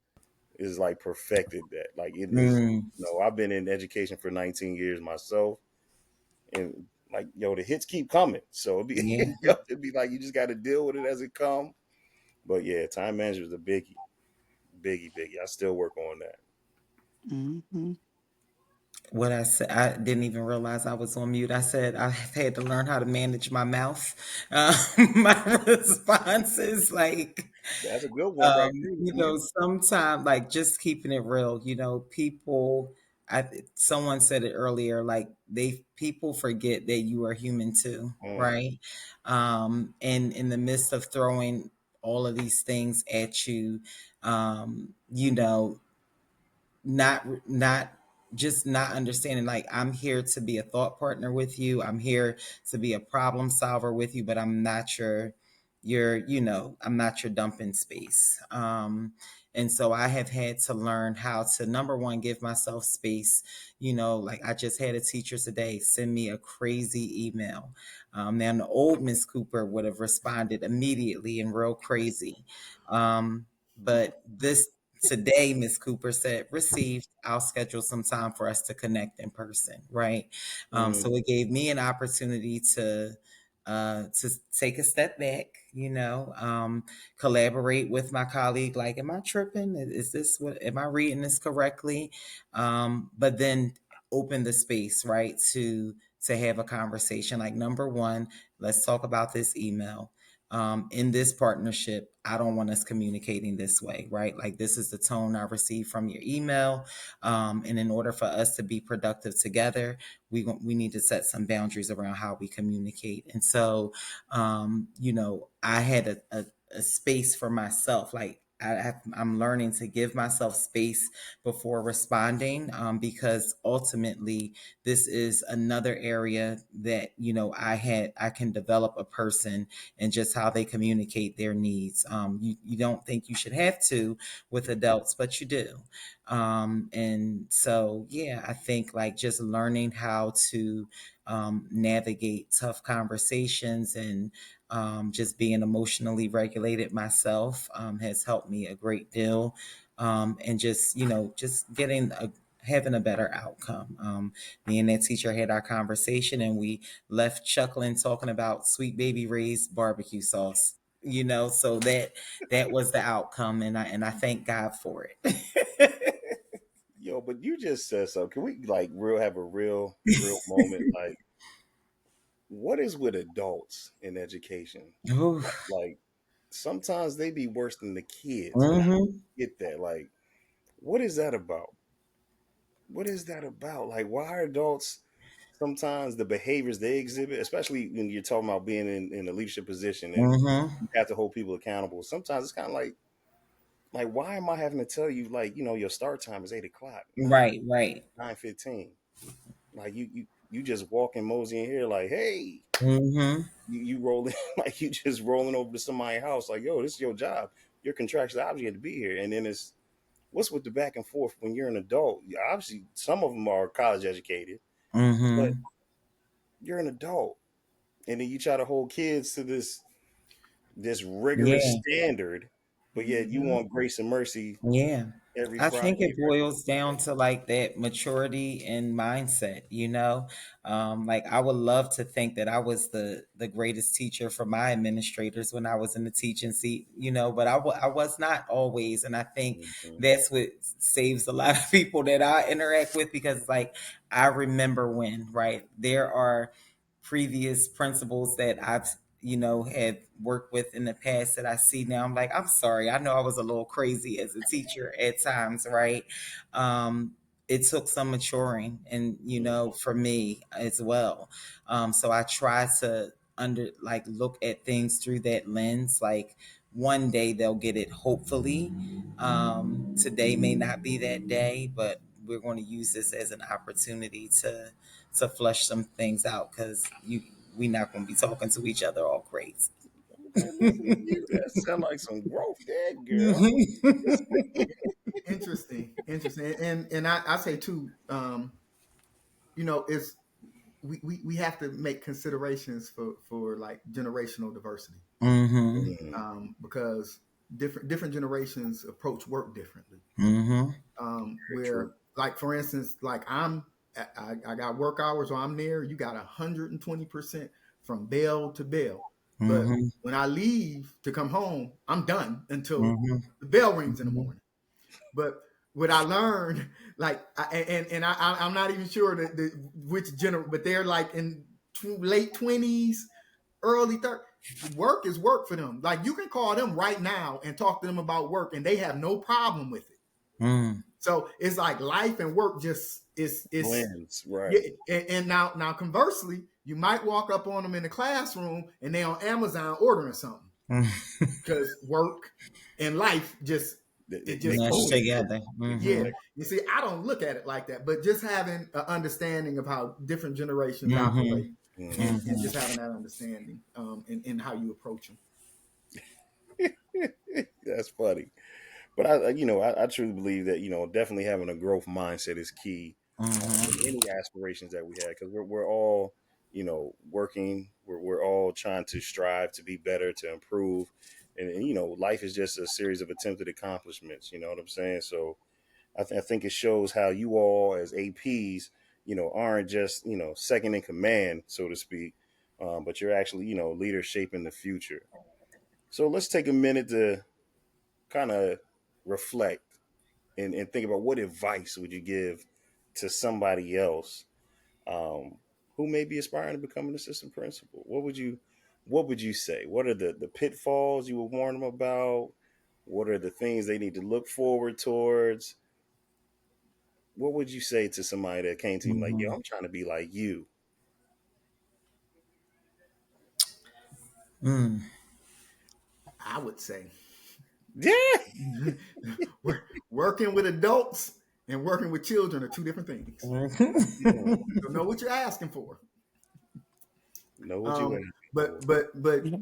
is like perfected that. Like it is, I've been in education for 19 years myself, and like the hits keep coming. So it'd be Yeah. it'd be like you just got to deal with it as it come. But yeah, time management is a biggie, biggie. I still work on that. Hmm. What I said, I didn't even realize I was on mute. I said I had to learn how to manage my mouth. My responses, like, That's a good one right there. sometimes, like, just keeping it real. People. Someone said it earlier. Like, people forget that you are human too, Mm, right? And in the midst of throwing all of these things at you, um, you know, not just not understanding, like, I'm here to be a thought partner with you, I'm here to be a problem solver with you, but I'm not I'm not your dumping space. And so I have had to learn how to, number one, give myself space. Like, I just had a teacher today send me a crazy email. Now, the old Miss Cooper would have responded immediately and real crazy. But this today, Miss Cooper said, received, I'll schedule some time for us to connect in person, right? So mm, it gave me an opportunity to take a step back, collaborate with my colleague. Like, am I tripping? Is this what, am I reading this correctly? But then open the space, right, to have a conversation. Like, number one, let's talk about this email. In this partnership, I don't want us communicating this way, right? Like, this is the tone I received from your email. And in order for us to be productive together, we need to set some boundaries around how we communicate. And so, I had a space for myself. Like, I'm learning to give myself space before responding, because ultimately this is another area that I can develop a person and just how they communicate their needs. You don't think you should have to with adults, but you do. And so, yeah, I think, like, just learning how to navigate tough conversations and just being emotionally regulated myself has helped me a great deal. And just having a better outcome. Me and that teacher had our conversation, and we left chuckling, talking about Sweet Baby Ray's barbecue sauce. So that was the outcome, and I thank God for it. Yo, but you just said so. Can we like have a real moment? Like, what is with adults in education? Ooh. Like, sometimes they be worse than the kids, and I Hmm. get that. Like, what is that about? What is that about? Like, why are adults sometimes the behaviors they exhibit, especially when you're talking about being in a leadership position and Hmm. you have to hold people accountable? Sometimes it's kind of like, why am I having to tell you, like, your start time is 8 o'clock, not Right, right. 9:15? Like, you just walking mosey in here like, hey, Hmm. you rolling like you just rolling over to somebody's house like, yo, this is your job. You're contractually obligated to be here. And then it's what's with the back and forth when you're an adult? Obviously, some of them are college educated, but Hmm. you're an adult, and then you try to hold kids to this rigorous Yeah. standard, but yet you Hmm. want grace and mercy Yeah. every I think Friday. it boils down to, like, that maturity and mindset. Like, I would love to think that I was the greatest teacher for my administrators when I was in the teaching seat, but I was not always. And I think Mhm. that's what saves a lot of people that I interact with, because, like, I remember when, right, there are previous principals that have worked with in the past that I see now. I'm like, I'm sorry. I know I was a little crazy as a teacher at times, right? Um, it took some maturing, and for me as well. So I try to look at things through that lens. Like, one day they'll get it, hopefully. Today may not be that day, but we're going to use this as an opportunity to flush some things out, because we're not going to be talking to each other all crazy. Okay, listen to you. That sound like some growth there, girl. Mhm. Interesting, and I say too, it's we have to make considerations for like generational diversity, Mhm. Mhm. because different generations approach work differently. Mhm. Very true. Where, like, for instance, like I got work hours where I'm there. You got 120% from bell to bell. But Mhm. when I leave to come home, I'm done until Mhm. the bell rings in the Mhm. morning. But what I learned, like, I'm not even sure which general, but they're like in late 20s, early 30s. Work is work for them. Like, you can call them right now and talk to them about work, and they have no problem with it. Mm. So it's like life and work just is Blends, right? Yeah, and now conversely, you might walk up on them in the classroom and they on Amazon ordering something because work and life just it just Mesh moves. together. Yeah, you see, I don't look at it like that, but just having an understanding of how different generations operate, and just having that understanding, in how you approach them. That's funny. But I truly believe that definitely having a growth mindset is key in any aspirations that we have, because we're all working. We're all trying to strive to be better, to improve, and life is just a series of attempted accomplishments. You know what I'm saying? So I think it shows how you all as APs aren't just second in command, so to speak, but you're actually leaders shaping the future. So let's take a minute to kind of reflect and think about, what advice would you give to somebody else um, who may be aspiring to become an assistant principal? What would you say? What are the pitfalls you would warn them about? What are the things they need to look forward towards? What would you say to somebody that came to you like, yo, I'm trying to be like you? I would say Yeah. working with adults and working with children are two different things. So know what you're asking for. Know what you asking But for.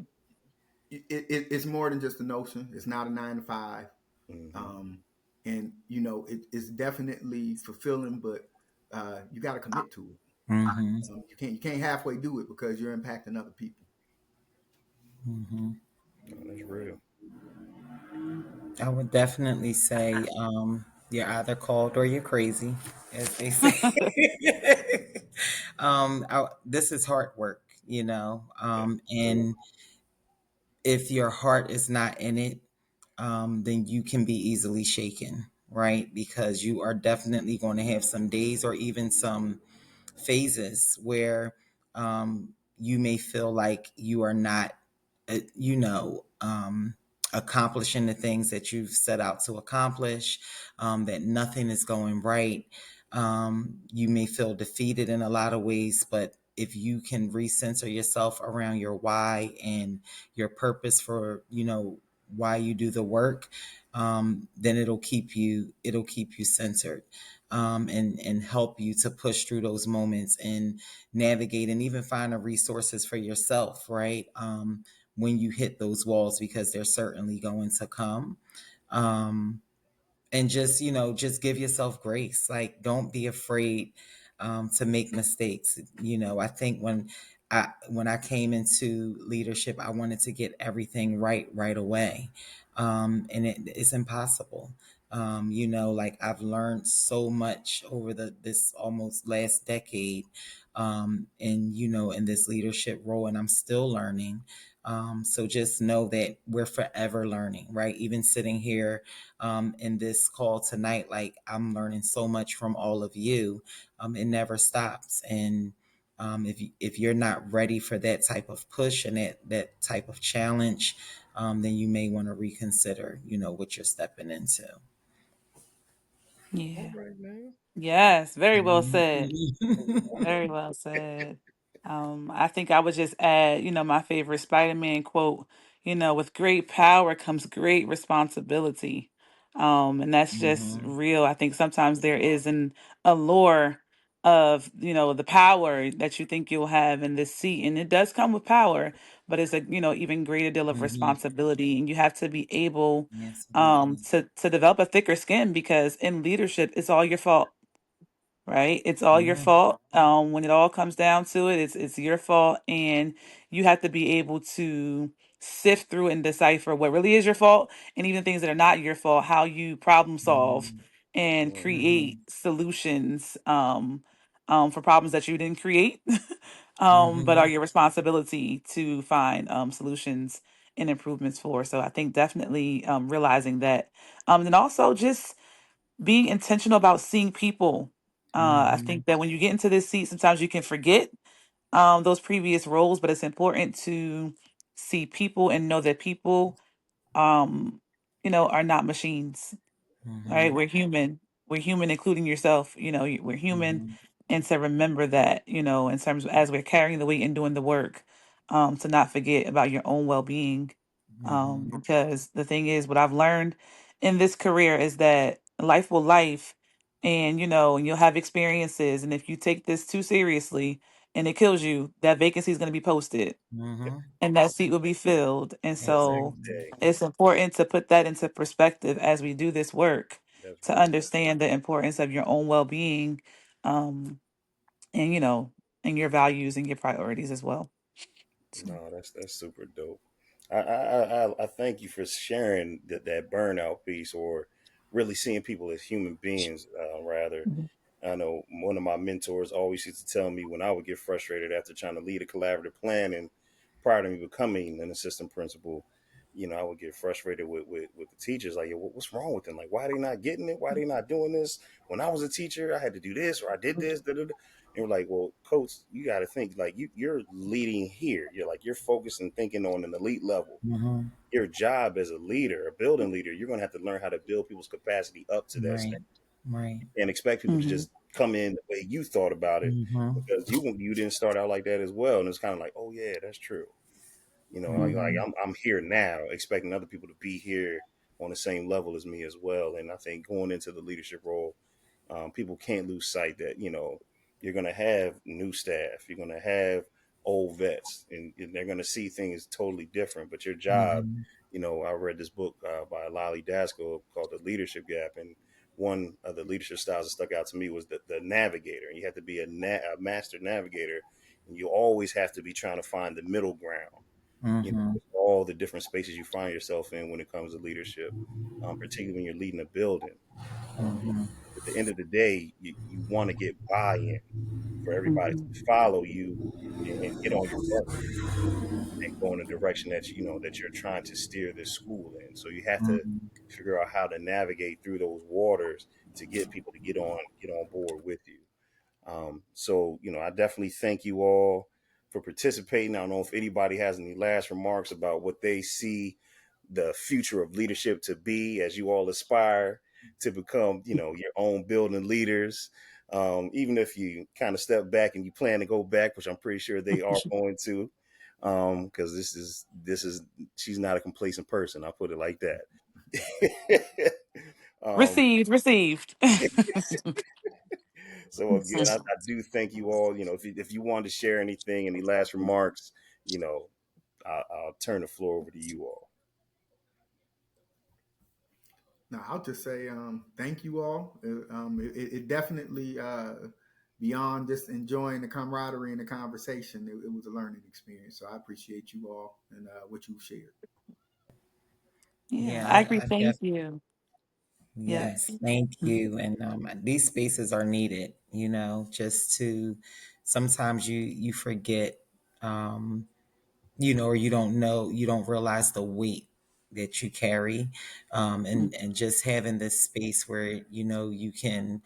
it's more than just a notion. It's not a 9 to 5. Mm-hmm. And it's definitely fulfilling, but you got to commit to it. You can't halfway do it because you're impacting other people. Oh, that's real. I would definitely say you're either called or you're crazy, as they say. This is hard work, and if your heart is not in it, then you can be easily shaken, right? Because you are definitely going to have some days or even some phases where you may feel like you are not, accomplishing the things that you've set out to accomplish, that nothing is going right. You may feel defeated in a lot of ways, but if you can recenter yourself around your why and your purpose for, why you do the work, then it'll keep you centered, and help you to push through those moments and navigate and even find the resources for yourself, right? When you hit those walls, because they're certainly going to come. Um, and just give yourself grace. Like, don't be afraid to make mistakes. I think when I came into leadership, I wanted to get everything right away, and it's impossible. Like, I've learned so much over this almost last decade, in this leadership role, and I'm still learning. So just know that we're forever learning, right? Even sitting here in this call tonight, like, I'm learning so much from all of you. It never stops. And if you're not ready for that type of push and that type of challenge, then you may want to reconsider, what you're stepping into. All Yeah. right, man. Yes. Very well said. Mhm. Very well said. I think I would just add, my favorite Spider-Man quote, with great power comes great responsibility. And that's just Mhm. real. I think sometimes there is an allure of, the power that you think you'll have in this seat. And it does come with power, but it's a, even greater deal of Mhm. responsibility. And you have to be able Absolutely. to develop a thicker skin, because in leadership, it's all your fault, right? It's all your Yeah. fault. When it all comes down to it, it's your fault, and you have to be able to sift through and decipher what really is your fault, and even things that are not your fault, how you problem solve Mhm. and create Mhm. solutions, for problems that you didn't create, but are Mhm. your responsibility to find solutions and improvements for. So I think definitely realizing that, and also just being intentional about seeing people. I Mhm. think that when you get into this seat, sometimes you can forget those previous roles, but it's important to see people and know that people, um, are not machines. Right? Mhm. We're human, including yourself. We're human, Mhm. and to remember that, in terms of as we're carrying the weight and doing the work, to not forget about your own well-being. Mhm. Because the thing is, what I've learned in this career is that life will life, and and you'll have experiences, and if you take this too seriously and it kills you, that vacancy is going to be posted Mhm. and that seat will be filled. And so Exactly. Day. it's important to put that into perspective as we do this work, That's to real. understand the importance of your own well-being, um, and and your values and your priorities as well. So, No, that's super dope. I thank you for sharing that burnout piece, or really seeing people as human beings. Rather, mhm, I know one of my mentors always used to tell me when I would get frustrated after trying to lead a collaborative plan, and prior to me becoming an assistant principal, I would get frustrated with the teachers. Like, "Yo, what's wrong with them? Like, why are they not getting it? Why are they not doing this? When I was a teacher, I had to do this or I did this. Da, da, da." And we're like, well, coach, you got to think like you're leading here. You're focused and thinking on an elite level. Mhm. Your job as a leader, a building leader, you're going to have to learn how to build people's capacity up to that Right. standard, Right. and expect people to mhm, just come in the way you thought about it, Mhm. because you didn't start out like that as well. And it's kind of like, oh yeah, that's true. Like Mhm. I'm here now, expecting other people to be here on the same level as me as well. And I think going into the leadership role, people can't lose sight that you're going to have new staff, you're going to have old vets, and they're going to see things totally different. But your job, Mhm. I read this book by Lolly Daskell called The Leadership Gap, and one of the leadership styles that stuck out to me was the navigator. You have to be a master navigator, and you always have to be trying to find the middle ground, Mhm. with all the different spaces you find yourself in when it comes to leadership, particularly when you're leading a building. Mhm. At the end of the day, you want to get buy-in for everybody to mhm, follow you, and get on your bus and go in the direction that you're trying to steer this school in. So you have to Mhm. figure out how to navigate through those waters to get people to get on board with you. So, I definitely thank you all for participating. I don't know if anybody has any last remarks about what they see the future of leadership to be as you all aspire to become, your own building leaders. Even if you kind of step back and you plan to go back, which I'm pretty sure they are going to, because this is she's not a complacent person. I'll put it like that. um, received. So again, I do thank you all. If you wanted to share anything, any last remarks, you know, I'll turn the floor over to you all. Now, I'll just say thank you all. It definitely, beyond just enjoying the camaraderie and the conversation, it was a learning experience. So I appreciate you all and what you've shared. Yeah, Yeah, I agree. I Thank you. Yeah. yes, thank you. And these spaces are needed, just to sometimes you forget, um, or you don't know, you don't realize the weight that you carry. And just having this space where, you can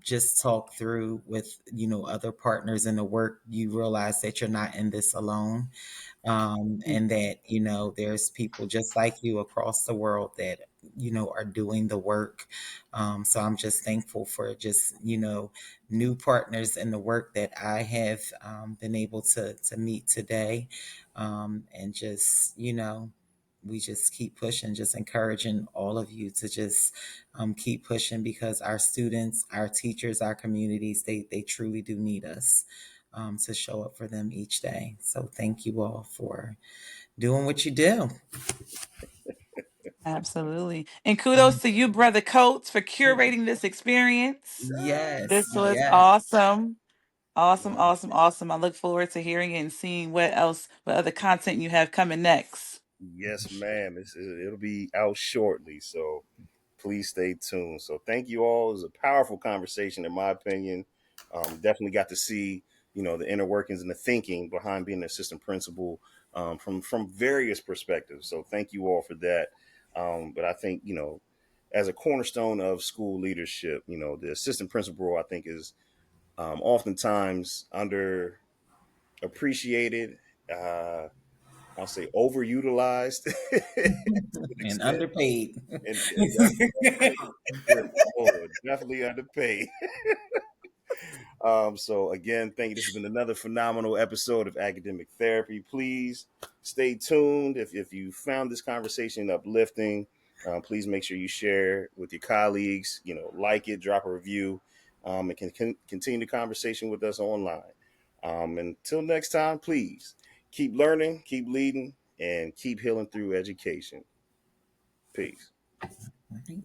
just talk through with, other partners in the work, you realize that you're not in this alone, and that there's people just like you across the world that are doing the work. So I'm just thankful for just new partners in the work that I have been able to meet today, and just we just keep pushing, just encouraging all of you to just keep pushing, because our students, our teachers, our communities, they truly do need us to show up for them each day. So thank you all for doing what you do. Absolutely. And kudos to you, Brother Coates, for curating this experience. Yes, This was yes. awesome. Awesome, Yeah. awesome, awesome. I look forward to hearing it and seeing what other content you have coming next. Yes, ma'am. It'll be out shortly, so please stay tuned. So thank you all. It was a powerful conversation, in my opinion. Definitely got to see, the inner workings and the thinking behind being an assistant principal, from various perspectives. So thank you all for that. But I think, as a cornerstone of school leadership. You know, the assistant principal role, I think, is oftentimes underappreciated. I'll say overutilized to an And extent, underpaid. and definitely underpaid. Good Lord, definitely underpaid. So again, thank you. This has been another phenomenal episode of Academic Therapy. Please stay tuned. If you found this conversation uplifting, please make sure you share with your colleagues. You know, like it, drop a review, and can continue the conversation with us online. Until next time, please keep learning, keep leading, and keep healing through education. Peace. Right.